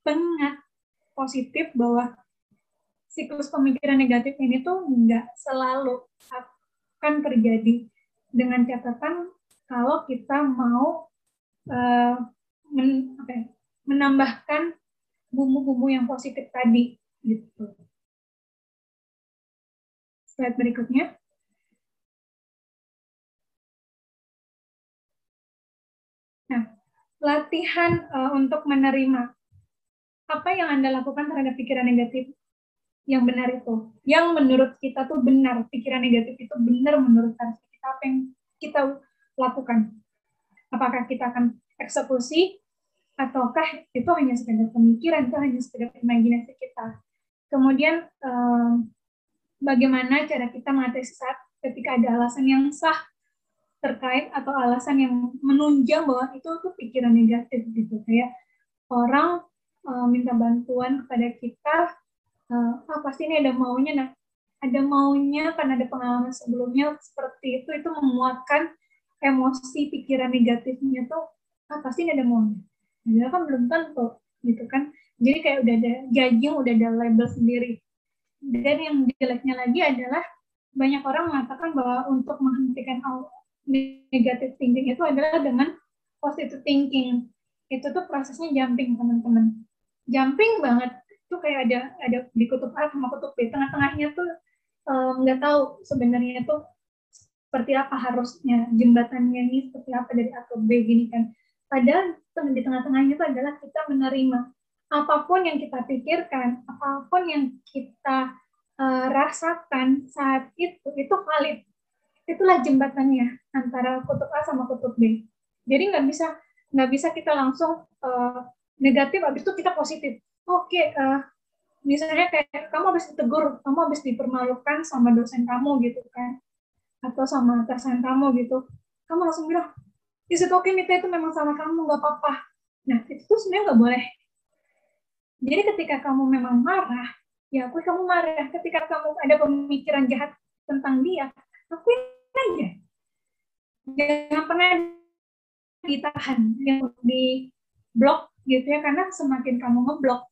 pengingat positif bahwa siklus pemikiran negatif ini tuh nggak selalu akan terjadi, dengan catatan kalau kita mau menambahkan bumbu-bumbu yang positif tadi, gitu. Slide berikutnya. Nah, latihan untuk menerima apa yang Anda lakukan terhadap pikiran negatif yang benar itu, yang menurut kita tuh benar, pikiran negatif itu benar menurut versi kita, apa yang kita lakukan. Apakah kita akan eksekusi, ataukah itu hanya sekedar pemikiran, itu hanya sekedar imajinasi kita. Kemudian bagaimana cara kita mengatasi saat ketika ada alasan yang sah terkait atau alasan yang menunjang bahwa itu tuh pikiran negatif gitu, kayak orang minta bantuan kepada kita, pasti ini ada maunya, nah ada maunya karena ada pengalaman sebelumnya seperti itu menguatkan emosi pikiran negatifnya tuh, pasti ini ada maunya. Padahal kan belum tentu, gitu kan. Jadi kayak udah ada judging, udah ada label sendiri. Dan yang jeleknya lagi adalah banyak orang mengatakan bahwa untuk menghentikan negative thinking itu adalah dengan positive thinking. Itu tuh prosesnya jumping, teman-teman. Jumping banget. Itu kayak ada di kutub A sama kutub B. Tengah-tengahnya tuh nggak tahu sebenarnya tuh seperti apa harusnya, jembatannya ini seperti apa dari A ke B gini kan. Padahal di tengah-tengahnya itu adalah kita menerima apapun yang kita pikirkan, apapun yang kita rasakan saat itu valid. Itulah jembatannya antara kutub A sama kutub B. Jadi nggak bisa kita langsung negatif, habis itu kita positif. Oke, misalnya kayak kamu habis ditegur, kamu habis dipermalukan sama dosen kamu gitu kan, atau sama atasan kamu gitu, kamu langsung bilang, is it okay, Mita, itu memang sama kamu, nggak apa-apa. Nah, itu tuh sebenarnya nggak boleh. Jadi ketika kamu memang marah, ya akui kamu marah. Ketika kamu ada pemikiran jahat tentang dia, akuin aja. Jangan pernah ditahan, yang di blok gitu ya, karena semakin kamu ngeblok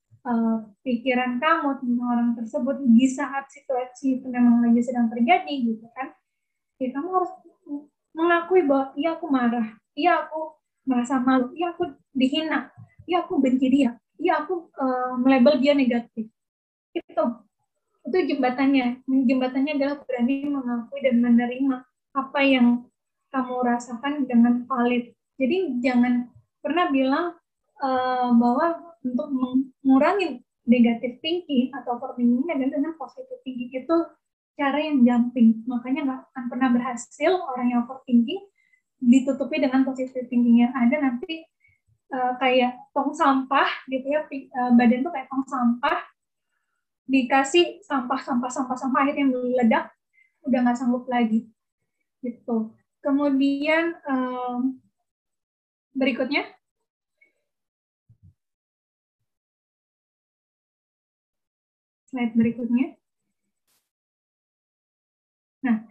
pikiran kamu tentang orang tersebut di saat situasi itu memang lagi sedang terjadi gitu kan, ya kamu harus mengakui bahwa iya aku marah, iya aku merasa malu, iya aku dihina, iya aku benci dia, iya aku melabel dia negatif. Itu jembatannya adalah berani mengakui dan menerima apa yang kamu rasakan dengan valid. Jadi jangan pernah bilang bahwa untuk mengurangi negative thinking atau overthinking adalah dengan positive thinking. Itu cara yang jumping. Makanya nggak akan pernah berhasil orang yang overthinking ditutupi dengan positive thinking yang ada nanti kayak tong sampah gitu ya, badan tuh kayak tong sampah, dikasih sampah akhirnya meledak, udah nggak sanggup lagi gitu. Kemudian berikutnya, slide berikutnya. Nah,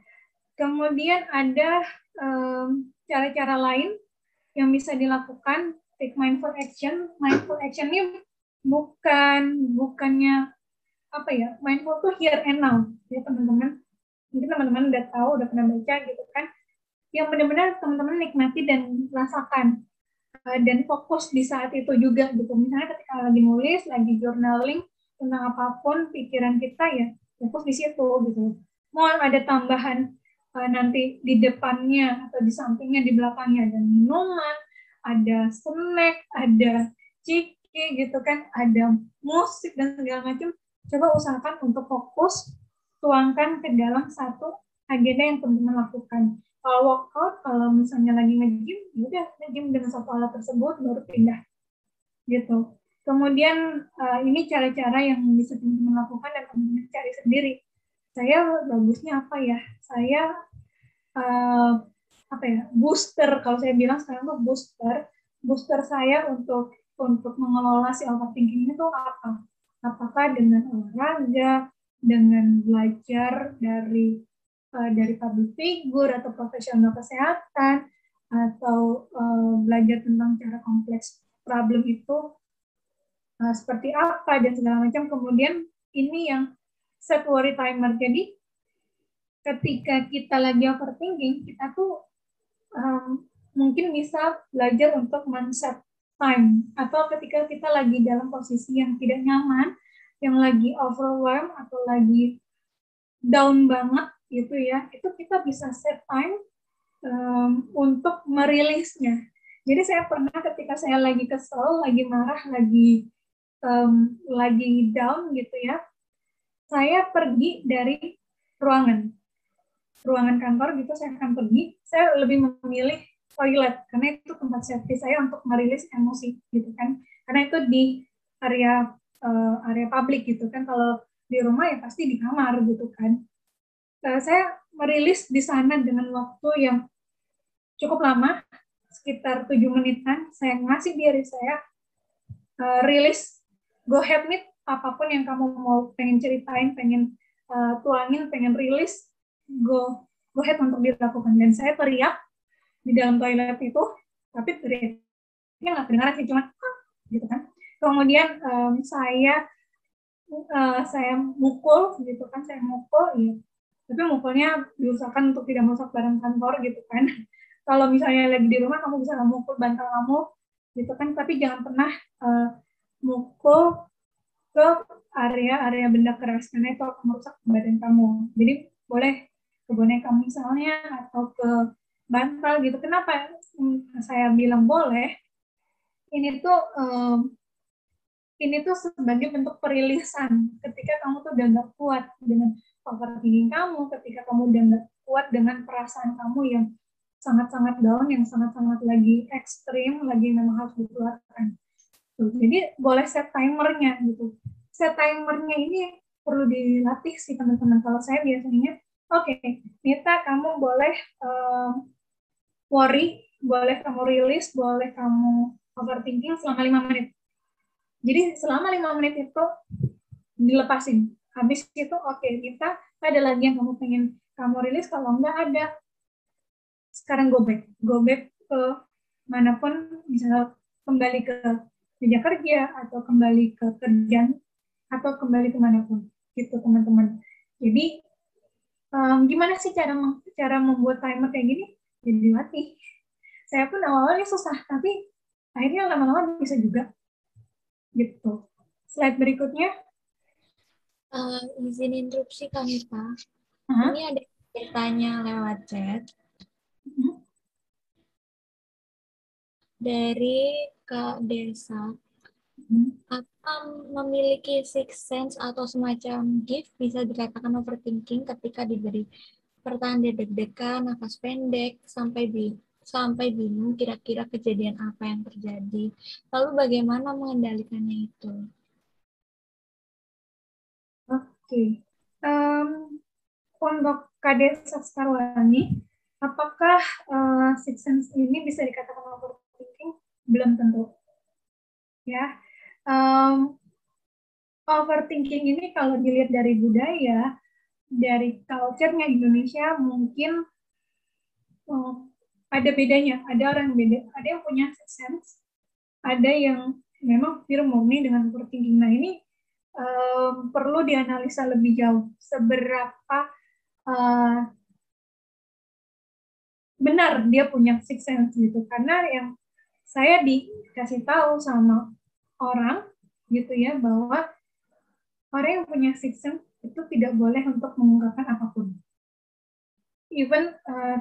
kemudian ada cara-cara lain yang bisa dilakukan, take mindful action. Mindful action ini bukannya apa ya, mindful tuh here and now ya teman-teman. Mungkin teman-teman udah tahu, udah pernah baca gitu kan, yang benar-benar teman-teman nikmati dan rasakan dan fokus di saat itu juga gitu. Misalnya ketika lagi nulis, lagi journaling tentang apapun pikiran kita, ya fokus di situ gitu. Mau ada tambahan nanti di depannya atau di sampingnya, di belakangnya ada minuman, ada snack, ada ciki gitu kan, ada musik dan segala macam. Coba usahakan untuk fokus, tuangkan ke dalam satu agenda yang teman-teman lakukan. Kalau workout, kalau misalnya lagi nge-gym, udah nge-gym dengan satu alat tersebut, baru pindah gitu. Kemudian ini cara-cara yang bisa teman-teman lakukan dan teman-teman cari sendiri. Saya bagusnya apa ya? Saya booster, kalau saya bilang sekarang tuh booster saya untuk mengelola si overthinking itu apa? Apakah dengan olahraga, dengan belajar dari public figure atau profesional kesehatan, atau belajar tentang cara kompleks problem itu seperti apa dan segala macam. Kemudian ini yang set worry timer. Jadi ketika kita lagi overthinking, kita tuh mungkin bisa belajar untuk men-set time. Atau ketika kita lagi dalam posisi yang tidak nyaman, yang lagi overwhelmed atau lagi down banget gitu ya, itu kita bisa set time untuk merilisnya. Jadi saya pernah ketika saya lagi kesel, lagi marah, lagi down gitu ya, saya pergi dari ruangan kantor gitu, saya akan pergi. Saya lebih memilih toilet karena itu tempat safety saya untuk merilis emosi gitu kan. Karena itu di area publik gitu kan. Kalau di rumah ya pasti di kamar gitu kan. Saya merilis di sana dengan waktu yang cukup lama, sekitar 7 menitan. Saya ngasih diri saya rilis, go ahead Mit, apapun yang kamu mau pengen ceritain, pengen tuangin, pengen rilis, go ahead untuk dilakukan. Dan saya teriak di dalam toilet itu, tapi teriaknya nggak kedengaran sih, cuma gitu kan. Kemudian saya mukul gitu kan, ya. Tapi mukulnya diusahakan untuk tidak merusak barang kantor gitu kan. Kalau misalnya lagi di rumah, kamu bisa mukul bantal kamu gitu kan, tapi jangan pernah mukul ke area benda keras karena itu akan merusak badan kamu. Jadi boleh ke boneka misalnya atau ke bantal gitu. Kenapa saya bilang boleh? Ini tuh sebagai bentuk perilisan ketika kamu tuh udah nggak kuat dengan overthinking kamu, ketika kamu udah nggak kuat dengan perasaan kamu yang sangat-sangat down, yang sangat-sangat lagi ekstrim, lagi memang harus dikeluarkan. Jadi boleh set timernya gitu. Set timernya ini perlu dilatih sih teman-teman. Kalau saya biasanya, oke, Nita kamu boleh worry, boleh kamu rilis, boleh kamu overthinking selama 5 menit. Jadi selama 5 menit itu dilepasin. Habis itu oke, Nita ada lagi yang kamu pengen kamu rilis, kalau enggak ada, sekarang go back ke manapun, misalnya kembali ke meja kerja atau kembali ke kerjaan atau kembali kemanapun gitu teman-teman. Jadi gimana sih cara membuat timer kayak gini? Jadi dilatih. Saya pun awalnya susah, tapi akhirnya lama-lama bisa juga gitu. Slide berikutnya.
Izin interupsi kami Pak. Ini ada bertanya lewat chat. Dari Kak Desa. Apa memiliki sixth sense atau semacam gift bisa dikatakan overthinking ketika diberi pertanda deg-degan, nafas pendek, sampai bingung kira-kira kejadian apa yang terjadi. Lalu bagaimana mengendalikannya itu?
Oke. Untuk Kak Desa Skarwani, apakah sixth sense ini bisa dikatakan overthinking? Belum tentu. Ya. Overthinking ini kalau dilihat dari budaya, dari culture-nya Indonesia mungkin ada bedanya. Ada orang yang beda, ada yang punya sixth sense, ada yang memang pure murni dengan overthinking. Nah ini perlu dianalisa lebih jauh. Seberapa benar dia punya sixth sense gitu. Karena yang saya dikasih tahu sama orang gitu ya, bahwa orang yang punya sixth sense itu tidak boleh untuk mengungkapkan apapun. Even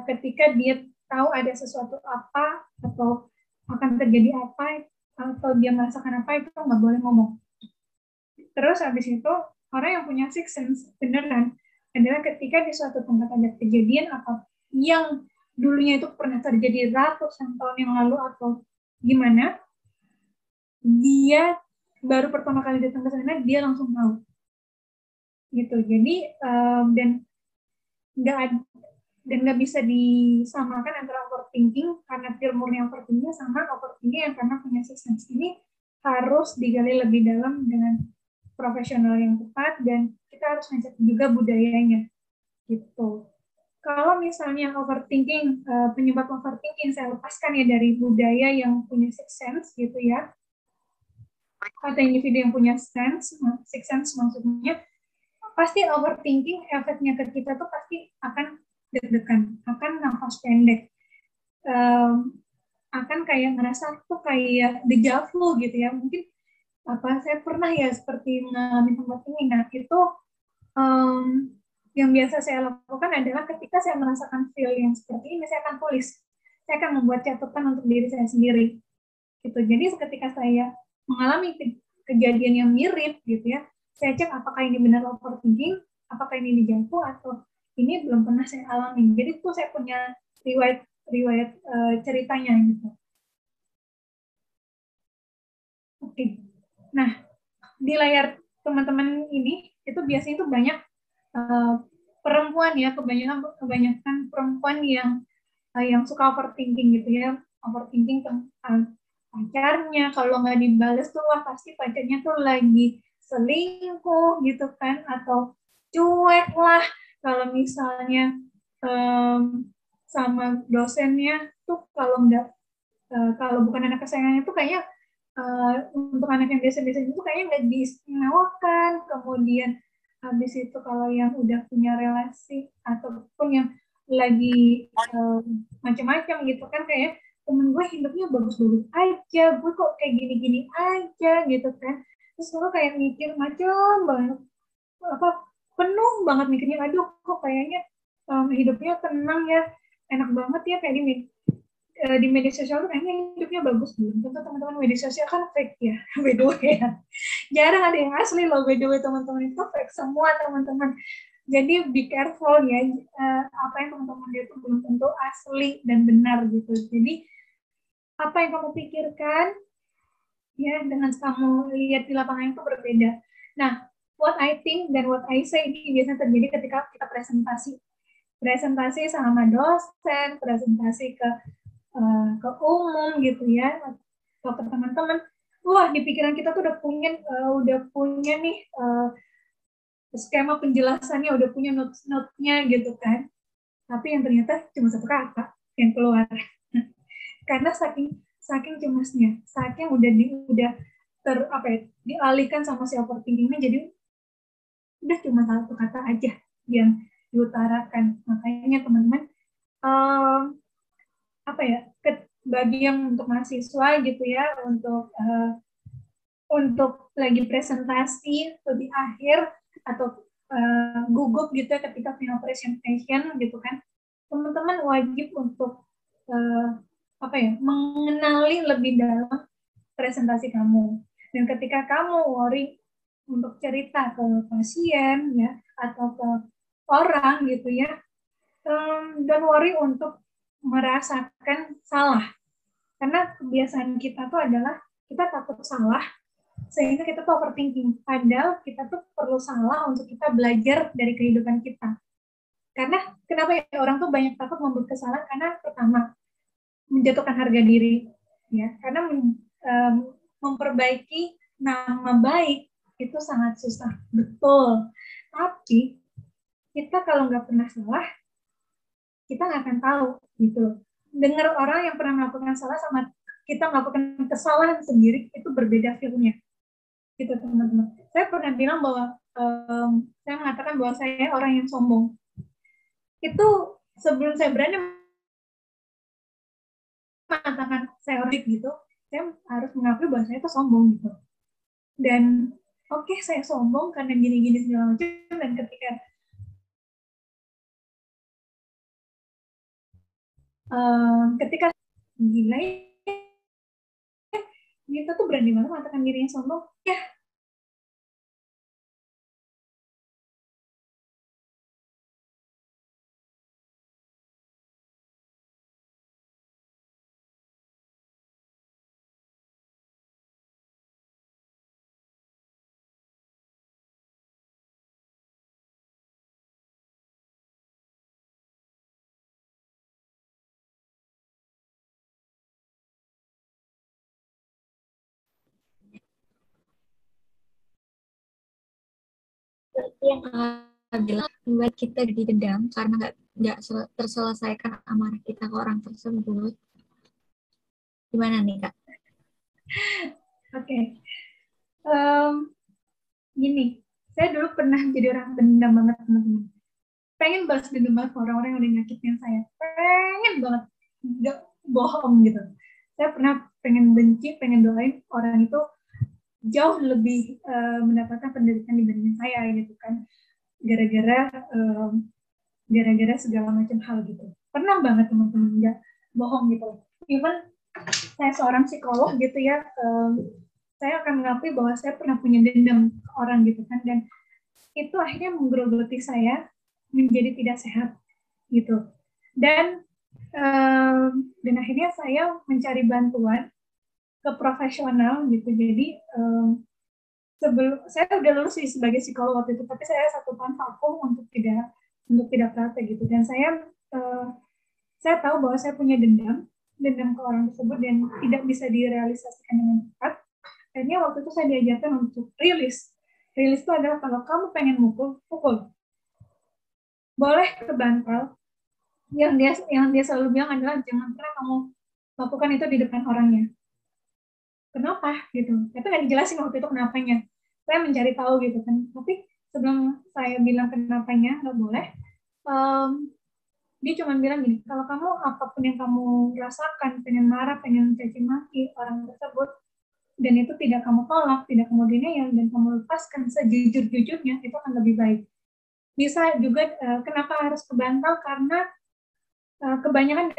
ketika dia tahu ada sesuatu apa atau akan terjadi apa atau dia merasakan apa, itu nggak boleh ngomong. Terus habis itu orang yang punya sixth sense beneran adalah ketika di suatu tempat ada kejadian apa yang dulunya itu pernah terjadi ratusan tahun yang lalu atau gimana, dia baru pertama kali datang ke sana dia langsung tahu gitu. Jadi dan nggak bisa disamakan antara overthinking karena pure murni overthinking sama overthinking yang karena punya sixth sense. Ini harus digali lebih dalam dengan profesional yang tepat, dan kita harus ngecek juga budayanya gitu. Kalau misalnya overthinking, penyebab overthinking saya lepaskan ya dari budaya yang punya sixth sense gitu ya, atau individu yang punya sixth sense maksudnya, pasti overthinking efeknya ke kita tuh pasti akan deg-degan, akan nafas pendek, akan kayak ngerasa tuh kayak deja vu gitu ya, mungkin apa saya pernah ya seperti mengalami tempat ini. Nah itu yang biasa saya lakukan adalah ketika saya merasakan feel yang seperti ini, saya akan tulis, saya akan membuat catatan untuk diri saya sendiri gitu. Jadi ketika saya mengalami kejadian yang mirip gitu ya, saya cek apakah ini benar overthinking, apakah ini dijangkau, atau ini belum pernah saya alami. Jadi itu saya punya riwayat ceritanya gitu. Oke. Nah, di layar teman-teman ini itu biasanya itu banyak perempuan ya, kebanyakan perempuan yang suka overthinking gitu ya, overthinking tentang pacarnya, kalau nggak dibales tuh wah pasti pacarnya tuh lagi selingkuh gitu kan, atau cuek lah kalau misalnya sama dosennya tuh, kalau bukan anak kesayangannya tuh kayaknya untuk anak yang biasa-biasa itu kayaknya nggak diistimewakan. Kemudian habis itu kalau yang udah punya relasi ataupun yang lagi macam-macam gitu kan, kayak temen gue hidupnya bagus-bagus aja, gue kok kayak gini-gini aja gitu kan. Terus gue kayak mikir macam banget, apa penuh banget mikirnya, aduh kok kayaknya hidupnya tenang ya, enak banget ya, kayak di media sosial tuh kayaknya hidupnya bagus belum tentu. Teman-teman media sosial kan fake ya, by the way ya, jarang ada yang asli loh, by the way teman-teman, itu fake semua teman-teman. Jadi be careful ya, apa yang teman-teman lihat itu belum tentu asli dan benar gitu. Jadi apa yang kamu pikirkan ya dengan kamu lihat di lapangan itu berbeda. Nah, what I think dan what I say ini biasanya terjadi ketika kita presentasi sama dosen, presentasi ke umum gitu ya, atau ke teman-teman. Wah, di pikiran kita tuh udah punya nih skema penjelasannya, udah punya notes-notesnya gitu kan. Tapi yang ternyata cuma satu kata yang keluar. Karena saking cemasnya, saking udah dialihkan sama si overthinkingnya, jadi udah cuma satu kata aja yang diutarakan. Makanya teman-teman, bagi yang untuk mahasiswa gitu ya, untuk lagi presentasi atau di akhir atau gugup gitu ya ketika final presentation gitu kan, teman-teman wajib untuk mengenali lebih dalam presentasi kamu. Dan ketika kamu worry untuk cerita ke pasien ya atau ke orang gitu ya, don't worry untuk merasakan salah. Karena kebiasaan kita tuh adalah kita takut salah, sehingga kita tuh overthinking. Padahal kita tuh perlu salah untuk kita belajar dari kehidupan kita. Karena kenapa ya orang tuh banyak takut membuat kesalahan? Karena pertama, menjatuhkan harga diri. Ya, karena memperbaiki nama baik itu sangat susah. Betul. Tapi kita kalau nggak pernah salah, kita nggak akan tahu gitu. Dengar orang yang pernah melakukan salah sama kita melakukan kesalahan sendiri itu berbeda feel-nya. Gitu teman-teman. Saya pernah bilang bahwa saya mengatakan bahwa saya orang yang sombong. Itu sebelum saya berani mengatakan saya orang gitu, saya harus mengakui bahwa saya itu sombong gitu. Dan oke, saya sombong karena gini-gini segala macam, dan ketika gila Kita tuh berani banget mengatakan dirinya sombong. Ya,
Seperti yang Kakak bilang, buat kita jadi dendam karena nggak terselesaikan amarah kita ke orang tersebut. Gimana nih, Kak?
oke. Gini, saya dulu pernah jadi orang dendam banget, teman-teman. Pengen balas dendam banget ke orang-orang yang udah nyakitin saya. Pengen banget. Nggak bohong gitu. Saya pernah pengen benci, pengen doain orang itu jauh lebih mendapatkan penderitaan dibanding saya gitu kan. Gara-gara gara-gara segala macam hal gitu. Pernah banget, teman-teman, nggak bohong gitu. Even saya seorang psikolog gitu ya, saya akan mengakui bahwa saya pernah punya dendam ke orang gitu kan, dan itu akhirnya menggerogoti saya menjadi tidak sehat gitu. Dan akhirnya saya mencari bantuan ke profesional gitu. Jadi sebelum saya udah lulus sih sebagai psikolog waktu itu, tapi saya 1 tahun vakum untuk tidak praktek gitu. Dan saya tahu bahwa saya punya dendam ke orang tersebut dan tidak bisa direalisasikan dengan cepat. Akhirnya waktu itu saya diajarkan untuk rilis. Rilis itu adalah kalau kamu pengen mukul, pukul. Boleh ke bantal. Yang dia selalu bilang adalah jangan pernah kamu lakukan itu di depan orangnya. Kenapa gitu? Itu nggak dijelasin waktu itu kenapanya. Saya mencari tahu gitu kan. Tapi sebelum saya bilang kenapanya nggak boleh, dia cuma bilang gini, kalau kamu apapun yang kamu rasakan, pengen marah, pengen caci maki orang tersebut, dan itu tidak kamu tolak, tidak kamu denial, dan kamu lepaskan sejujur-jujurnya, itu akan lebih baik. Bisa juga kenapa harus ke bantal, karena kebanyakan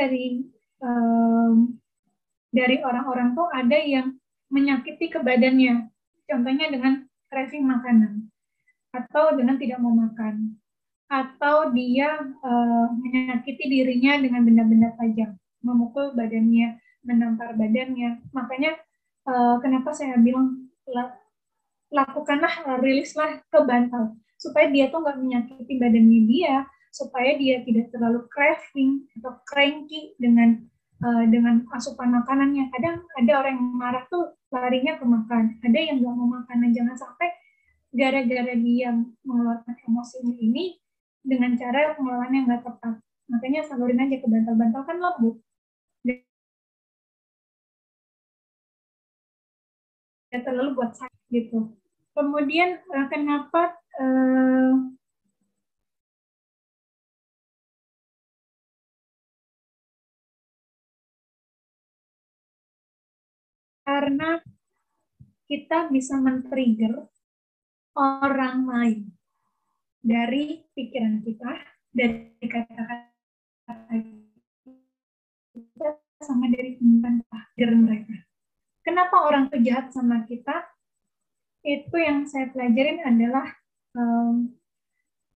dari orang-orang tuh ada yang menyakiti ke badannya, contohnya dengan craving makanan, atau dengan tidak mau makan, atau dia menyakiti dirinya dengan benda-benda tajam, memukul badannya, menampar badannya. Makanya kenapa saya bilang lakukanlah, rilislah ke bantal, supaya dia tuh nggak menyakiti badannya dia, supaya dia tidak terlalu craving atau cranky dengan asupan makanannya. Kadang ada orang yang marah tuh larinya ke makan, ada yang nggak mau makan. Dan jangan sampai gara-gara dia mengeluarkan emosinya ini dengan cara pengelolaannya nggak tepat. Makanya salurin aja ke bantal-bantal, kan lembut. Tidak terlalu buat sakit gitu. Kemudian kenapa karena kita bisa men-trigger orang lain dari pikiran kita, dari kata-kata kita, sama dari pikiran mereka. Kenapa orang itu jahat sama kita? Itu yang saya pelajarin adalah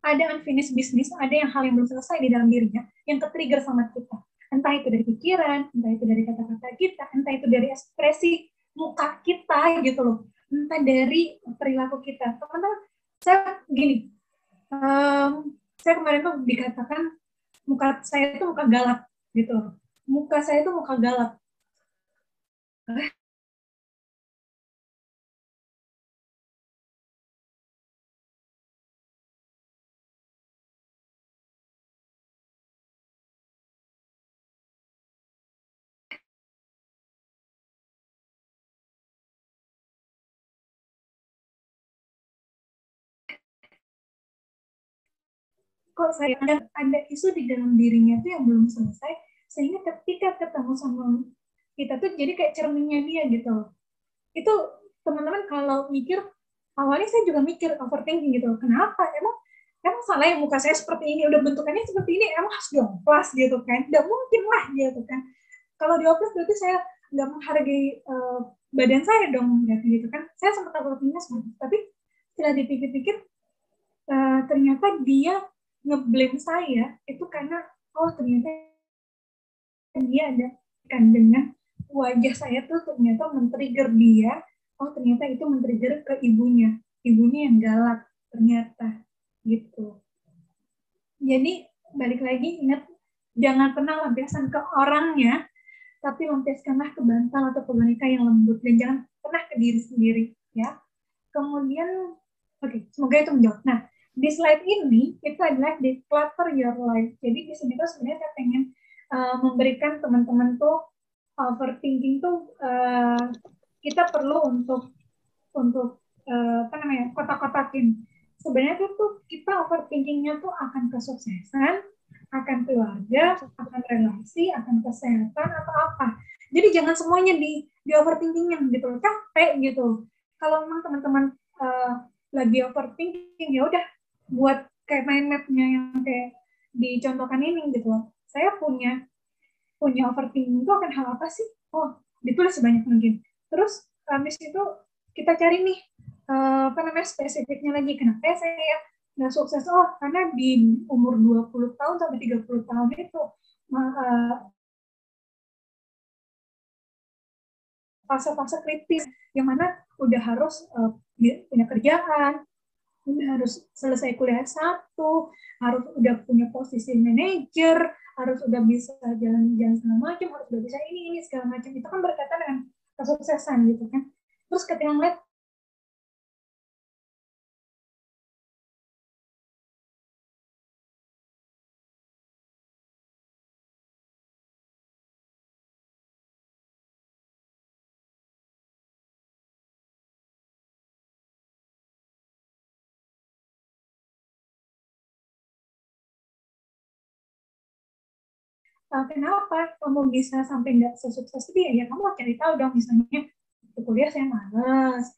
ada unfinished business, ada hal yang belum selesai di dalam dirinya yang ke-trigger sama kita. Entah itu dari pikiran, entah itu dari kata-kata kita, entah itu dari ekspresi muka kita gitu loh, entah dari perilaku kita. Teman-teman, saya gini, saya kemarin tuh dikatakan muka saya itu muka galak gitu. Muka saya itu muka galak. Kok saya ada isu di dalam dirinya tuh yang belum selesai, sehingga ketika ketemu sama kita tuh jadi kayak cerminnya dia gitu. Itu teman-teman kalau mikir, awalnya saya juga mikir overthinking gitu. Kenapa? Emang salah ya muka saya seperti ini, udah bentukannya seperti ini, emang harus dioplas gitu kan? Nggak mungkin lah gitu kan. Kalau dioplas berarti saya nggak menghargai badan saya dong gitu kan. Saya sempat overthinking sebenarnya, tapi setelah dipikir-pikir ternyata dia ngeblame saya itu karena oh ternyata dia ada kan dengan wajah saya tuh ternyata men-trigger dia. Oh ternyata itu men-trigger ke ibunya yang galak ternyata gitu. Jadi balik lagi ingat, jangan pernah lampiaskan ke orangnya, tapi lampiaskanlah ke bantal atau ke boneka yang lembut, dan jangan pernah ke diri sendiri ya. Kemudian semoga itu menjawab. Nah, di slide ini itu adalah declutter your life. Jadi di sini tuh sebenarnya saya pengen memberikan teman-teman tuh overthinking tuh kita perlu untuk kotak-kotakin. Sebenarnya tuh kita overthinkingnya tuh akan kesuksesan, akan keluarga, akan relasi, akan kesehatan atau apa. Jadi jangan semuanya di overthinkingin gitu, capek gitu. Kalau memang teman-teman lagi overthinking, ya udah buat kayak mind map-nya yang kayak dicontohkan ini gitu. Saya punya overthinking itu akan hal apa sih? Oh, ditulis sebanyak mungkin. Terus habis itu kita cari nih spesifiknya lagi. Kenapa saya nggak sukses? Oh, karena di umur 20 tahun sampai 30 tahun itu fase-fase kritis yang mana udah harus punya kerjaan, udah harus selesai kuliah satu, harus udah punya posisi manajer, harus udah bisa jalan-jalan segala macam, harus udah bisa ini segala macam. Itu kan berkaitan dengan kesuksesan gitu kan. Terus ketika ngeliat kenapa kamu bisa sampai nggak sesukses itu ya kamu cari tahu dong. Misalnya kuliah saya males,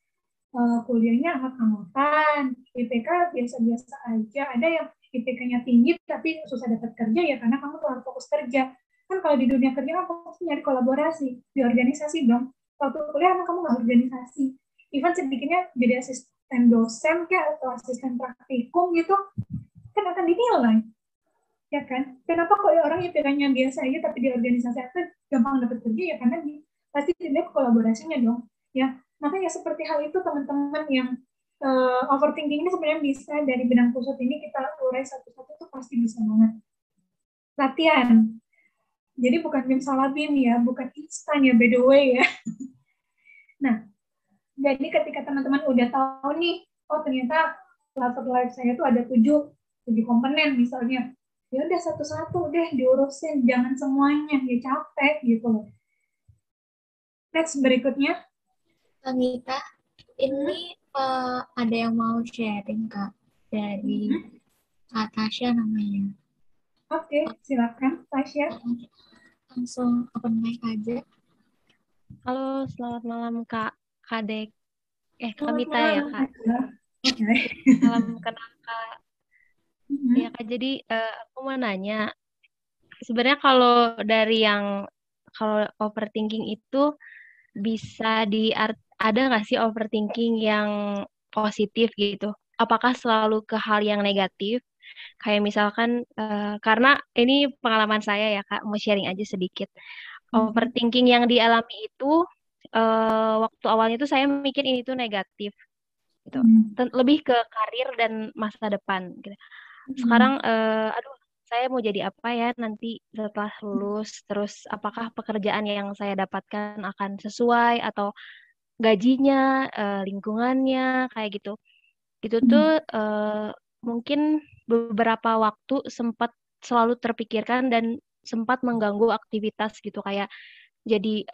kuliahnya angkat-angkatan, IPK biasa-biasa aja. Ada yang IPK-nya tinggi tapi susah dapat kerja ya karena kamu terlalu fokus kerja. Kan kalau di dunia kerja kan pasti nyari kolaborasi di organisasi dong. Waktu kuliah kamu nggak organisasi, even sedikitnya jadi asisten dosen kayak atau asisten praktikum gitu kan akan dinilai, ya kan? Kenapa kok orang IPK-nya biasa aja tapi di organisasi itu gampang dapat kerja ya karena pasti dilihat kolaborasinya dong, ya. Makanya seperti hal itu teman-teman yang overthinking ini sebenarnya bisa dari benang kusut ini kita urai satu-satu tuh pasti bisa banget. Latihan. Jadi bukan simsalabim ya, bukan instan ya by the way ya. Nah, jadi ketika teman-teman udah tahu nih, oh ternyata cluster life saya tuh ada 7 komponen misalnya. Ya udah satu-satu deh diurusin, jangan semuanya, ya capek gitu loh. Next berikutnya.
Anita, ini ada yang mau sharing Kak dari Kak Tasya namanya.
Oke, silakan Tasya.
Langsung open mic aja.
Halo, selamat malam Kak Kadek. Kak Mita ya Kak.
Oke.
Salam kenal Kak. Ya Kak, jadi aku mau nanya, sebenarnya kalau dari kalau overthinking itu bisa ada nggak sih overthinking yang positif gitu? Apakah selalu ke hal yang negatif? Kayak misalkan, karena ini pengalaman saya ya Kak, mau sharing aja sedikit. Overthinking yang dialami itu, waktu awalnya tuh saya mikir ini tuh negatif, gitu. Lebih ke karir dan masa depan, gitu. Sekarang, aduh, saya mau jadi apa ya nanti setelah lulus? Terus apakah pekerjaan yang saya dapatkan akan sesuai atau gajinya, lingkungannya, kayak gitu. Itu tuh mungkin beberapa waktu sempat selalu terpikirkan dan sempat mengganggu aktivitas gitu, kayak jadi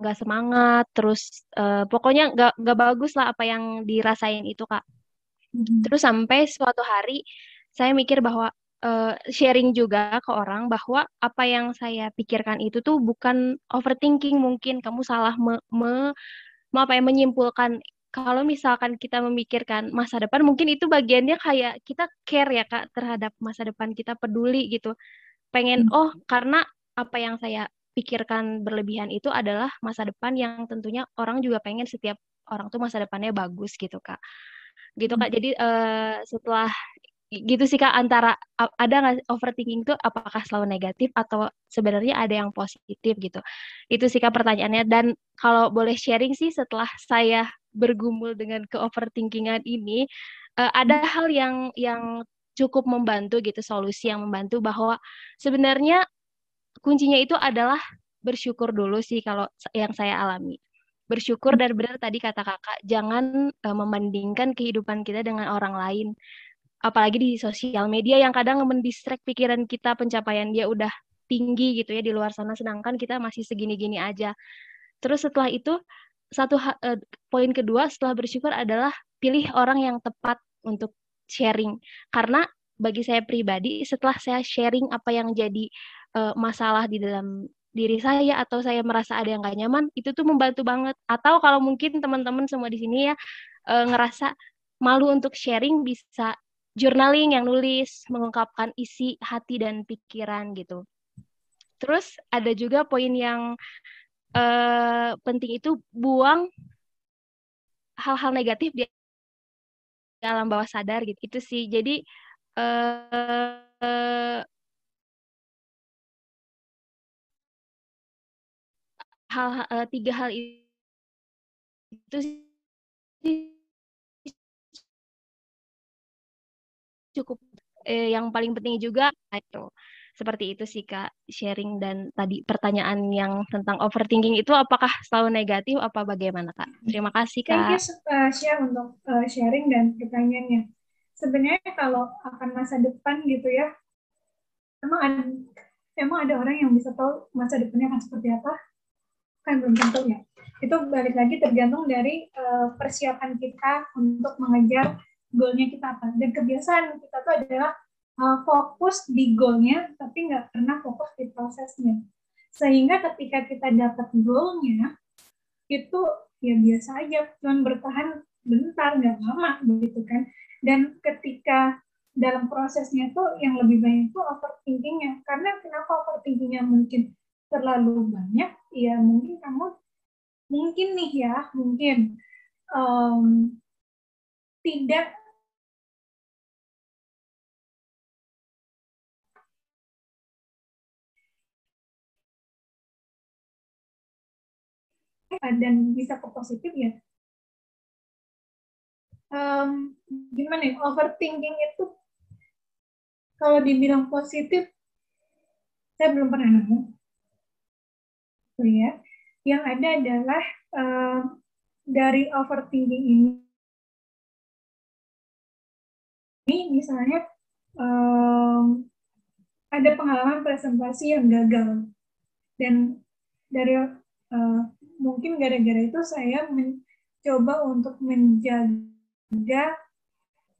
nggak semangat, terus pokoknya nggak bagus lah apa yang dirasain itu Kak. Terus sampai suatu hari saya mikir bahwa sharing juga ke orang bahwa apa yang saya pikirkan itu tuh bukan overthinking, mungkin kamu salah menyimpulkan. Kalau misalkan kita memikirkan masa depan, mungkin itu bagiannya kayak kita care ya Kak terhadap masa depan, kita peduli gitu. Pengen, oh karena apa yang saya pikirkan berlebihan itu adalah masa depan yang tentunya orang juga pengen setiap orang tuh masa depannya bagus gitu Kak. Gitu Kak. Jadi setelah gitu sih Kak, antara ada nggak overthinking itu apakah selalu negatif atau sebenarnya ada yang positif gitu. Itu sih Kak pertanyaannya. Dan kalau boleh sharing sih setelah saya bergumul dengan ke-overthinkingan ini, ada hal yang cukup membantu gitu, solusi yang membantu bahwa sebenarnya kuncinya itu adalah bersyukur dulu sih kalau yang saya alami. Bersyukur dan benar tadi kata kakak, jangan membandingkan kehidupan kita dengan orang lain. Apalagi di sosial media yang kadang mendistract pikiran kita, pencapaian dia udah tinggi gitu ya di luar sana, sedangkan kita masih segini-gini aja. Terus setelah itu, poin kedua setelah bersyukur adalah pilih orang yang tepat untuk sharing. Karena bagi saya pribadi, setelah saya sharing apa yang jadi masalah di dalam diri saya atau saya merasa ada yang gak nyaman, itu tuh membantu banget. Atau kalau mungkin teman-teman semua di sini ya ngerasa malu untuk sharing, bisa journaling yang nulis, mengungkapkan isi hati dan pikiran gitu. Terus ada juga poin yang penting itu buang hal-hal negatif di alam bawah sadar gitu. Itu sih. Jadi eh, tiga hal itu sih cukup. Yang paling penting juga itu seperti itu sih Kak, sharing. Dan tadi pertanyaan yang tentang overthinking itu apakah selalu negatif apa bagaimana Kak? Terima kasih
Thank you
Kak.
Share untuk sharing dan pertanyaannya. Sebenarnya kalau akan masa depan gitu ya, emang ada orang yang bisa tahu masa depannya akan seperti apa? Kan belum tentu ya. Itu balik lagi tergantung dari persiapan kita untuk mengejar goalnya kita apa. Dan kebiasaan kita tuh adalah fokus di goalnya, tapi nggak pernah fokus di prosesnya. Sehingga ketika kita dapat goalnya, itu ya biasa aja, cuma bertahan bentar, nggak lama gitu kan. Dan ketika dalam prosesnya tuh yang lebih banyak tuh overthinkingnya. Karena kenapa overthinkingnya mungkin terlalu banyak? Ya mungkin kamu mungkin nih ya, mungkin tidak dan bisa ke positif ya. Gimana ya, overthinking itu kalau dibilang positif, saya belum pernah nemu. Ya. Yang ada adalah dari overthinking ini misalnya ada pengalaman presentasi yang gagal, dan dari mungkin gara-gara itu saya mencoba untuk menjaga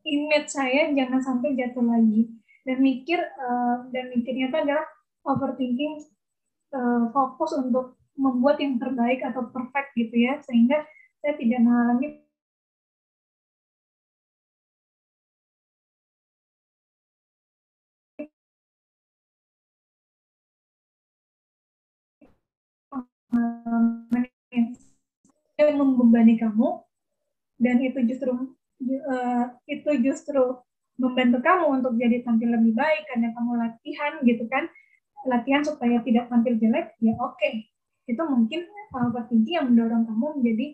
image saya jangan sampai jatuh lagi, dan mikirnya itu adalah overthinking, fokus untuk membuat yang terbaik atau perfect gitu ya, sehingga saya tidak mengalami yang membebani kamu, dan itu justru membantu kamu untuk jadi tampil lebih baik karena kamu latihan gitu kan, latihan supaya tidak tampil jelek, ya oke. Itu mungkin overthinking yang mendorong kamu menjadi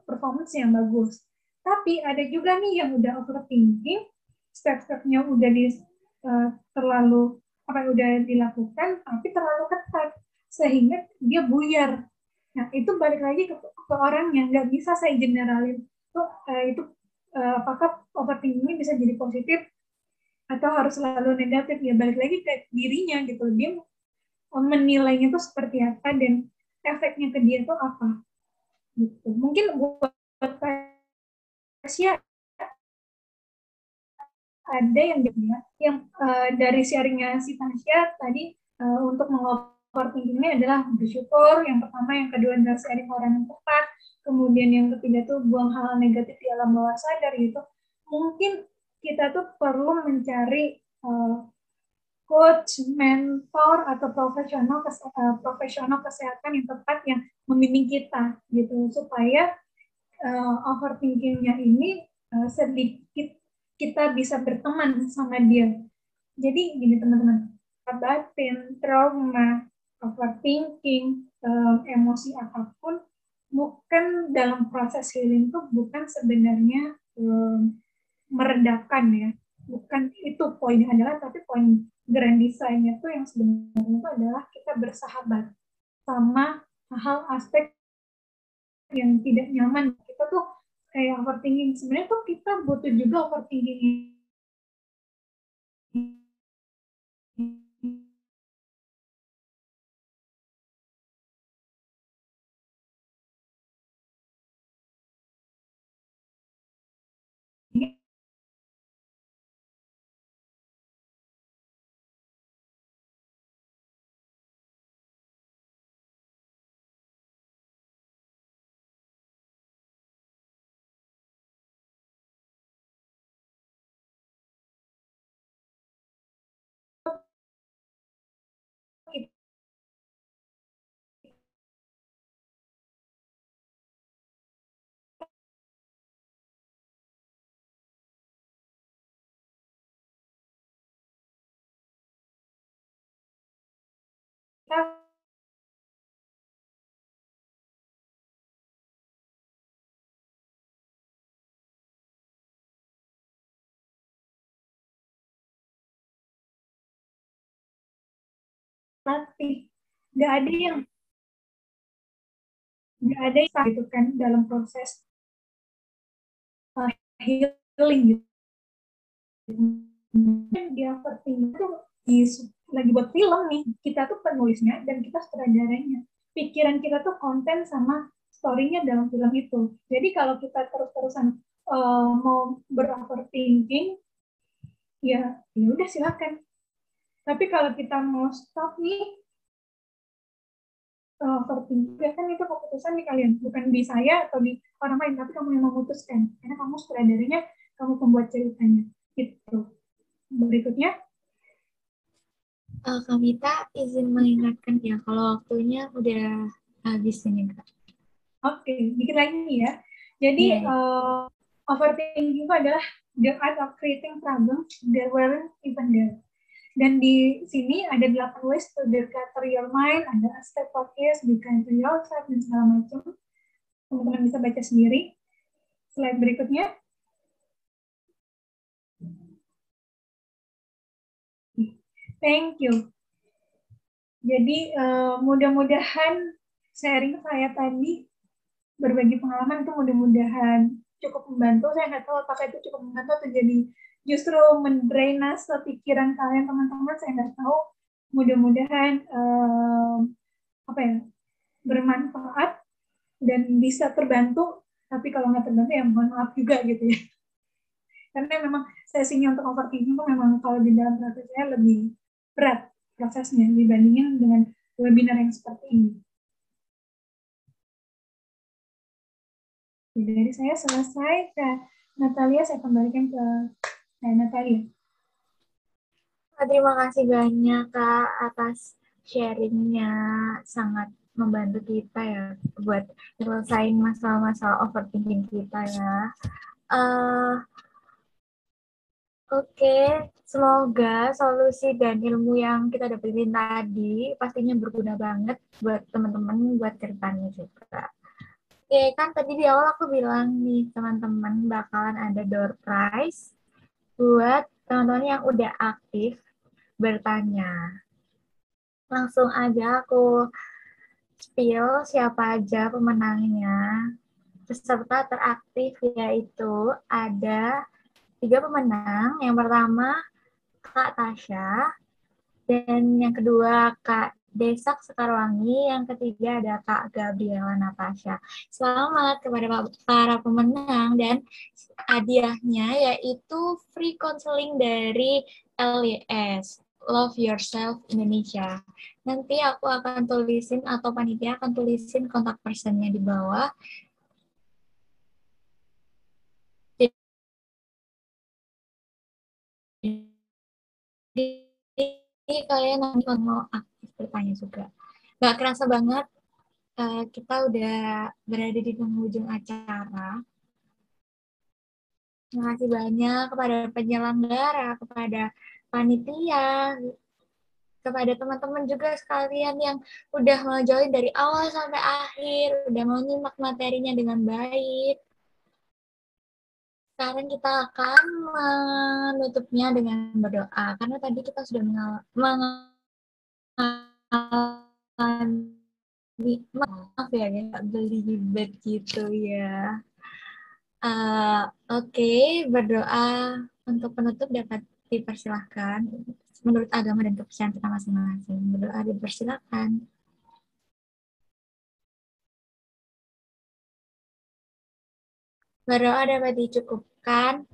performance yang bagus. Tapi ada juga nih yang udah overthinking, step-stepnya udah terlalu udah dilakukan tapi terlalu ketat sehingga dia buyar. Nah itu balik lagi ke orangnya, nggak bisa saya generalin itu apakah overthinking ini bisa jadi positif atau harus selalu negatif, ya balik lagi ke dirinya gitu, dia menilainya itu seperti apa dan efeknya ke dia itu apa gitu. Mungkin buat Tasya ada yang dari sharingnya si Tasya tadi, untuk overthinking ini adalah bersyukur yang pertama, yang kedua adalah sharing orang yang tepat, kemudian yang ketiga tuh buang hal negatif di alam bawah sadar gitu. Mungkin kita tuh perlu mencari coach, mentor, atau profesional kesehatan yang tepat yang membimbing kita gitu supaya overthinkingnya ini sedikit kita bisa berteman sama dia. Jadi gini teman-teman, batin, trauma, overthinking, emosi apapun, bukan dalam proses healing itu bukan sebenarnya meredakan ya, bukan itu poinnya adalah, tapi poin grand design-nya itu yang sebenarnya itu adalah kita bersahabat sama hal aspek yang tidak nyaman. Kita tuh kayak overthinking, sebenarnya tuh kita butuh juga overthinking ini. Kita latih, nggak ada yang gitu kan dalam proses healing gitu. Dia overthinking tuh lagi buat film nih, kita tuh penulisnya dan kita sutradaranya. Pikiran kita tuh konten sama story-nya dalam film itu. Jadi kalau kita terus-terusan mau beroverthinking, ya udah silakan. Tapi kalau kita mau stop nih overthinking, ya kan itu keputusan di kalian, bukan di saya atau di orang lain, tapi kamu yang memutuskan. Karena kamu sutradaranya, kamu pembuat ceritanya. Gitu. Berikutnya,
Kak Mita izin mengingatkan ya kalau waktunya udah habis ini Kak.
oke, dikit lagi ya. Jadi, overthinking itu adalah the art of creating problems that weren't even there. Dan di sini ada 8 ways to declutter your mind, ada step focus, be kind to yourself, dan segala macam. Teman-teman bisa baca sendiri. Slide berikutnya. Thank you. Jadi mudah-mudahan sharing saya tadi, berbagi pengalaman itu mudah-mudahan cukup membantu. Saya nggak tahu apakah itu cukup membantu atau jadi justru mendrainase pikiran kalian teman-teman. Saya nggak tahu. Mudah-mudahan bermanfaat dan bisa terbantu. Tapi kalau nggak terbantu ya mohon maaf juga gitu ya. Karena memang sesinya untuk overthinking itu memang kalau di dalam proses saya lebih berat prosesnya dibandingin dengan webinar yang seperti ini. Dari saya selesai. Ke Natalia, saya kembalikan ke Natalia.
Terima kasih banyak Kak atas sharingnya, sangat membantu kita ya buat nyelesain masalah-masalah overthinking kita ya. Oke, semoga solusi dan ilmu yang kita dapetin tadi pastinya berguna banget buat teman-teman, buat ceritanya juga. Oke, kan tadi di awal aku bilang nih teman-teman bakalan ada door prize buat teman-teman yang udah aktif bertanya. Langsung aja aku spill siapa aja pemenangnya. Peserta teraktif yaitu ada 3 pemenang. Yang pertama Kak Tasya, dan yang kedua Kak Desak Sekarwangi, yang ketiga ada Kak Gabriela Natasha. Selamat kepada para pemenang, dan hadiahnya yaitu free counseling dari LYS, Love Yourself Indonesia. Nanti aku akan tulisin atau panitia akan tulisin kontak personnya di bawah. Jadi kalian nanti mau aktif bertanya juga. Nggak kerasa banget kita udah berada di penghujung acara. Terima kasih banyak kepada penyelenggara, kepada panitia, kepada teman-teman juga sekalian yang udah mau join dari awal sampai akhir, udah mau nyimak materinya dengan baik. Sekarang kita akan menutupnya dengan berdoa, karena tadi kita sudah mengalami, maaf ya, nggak belibet gitu ya. Oke, berdoa untuk penutup dapat dipersilahkan menurut agama dan kepercayaan kita masing-masing. Berdoa dipersilahkan. Berdoa dapat dicukupkan.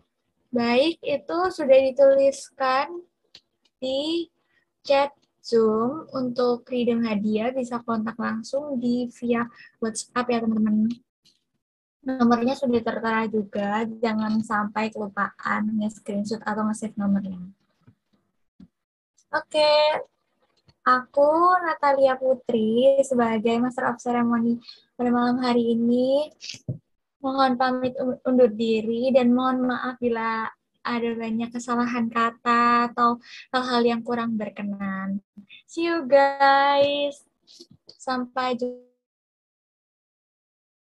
Baik, itu sudah dituliskan di chat Zoom. Untuk redeem hadiah bisa kontak langsung via WhatsApp ya teman-teman. Nomornya sudah tertera juga, jangan sampai kelupaan nge-screenshot atau nge-save nomornya. Oke, aku Natalia Putri sebagai Master of Ceremony pada malam hari ini mohon pamit undur diri dan mohon maaf bila ada banyak kesalahan kata atau hal-hal yang kurang berkenan. See you guys. Sampai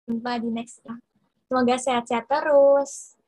jumpa di next. Semoga sehat-sehat terus.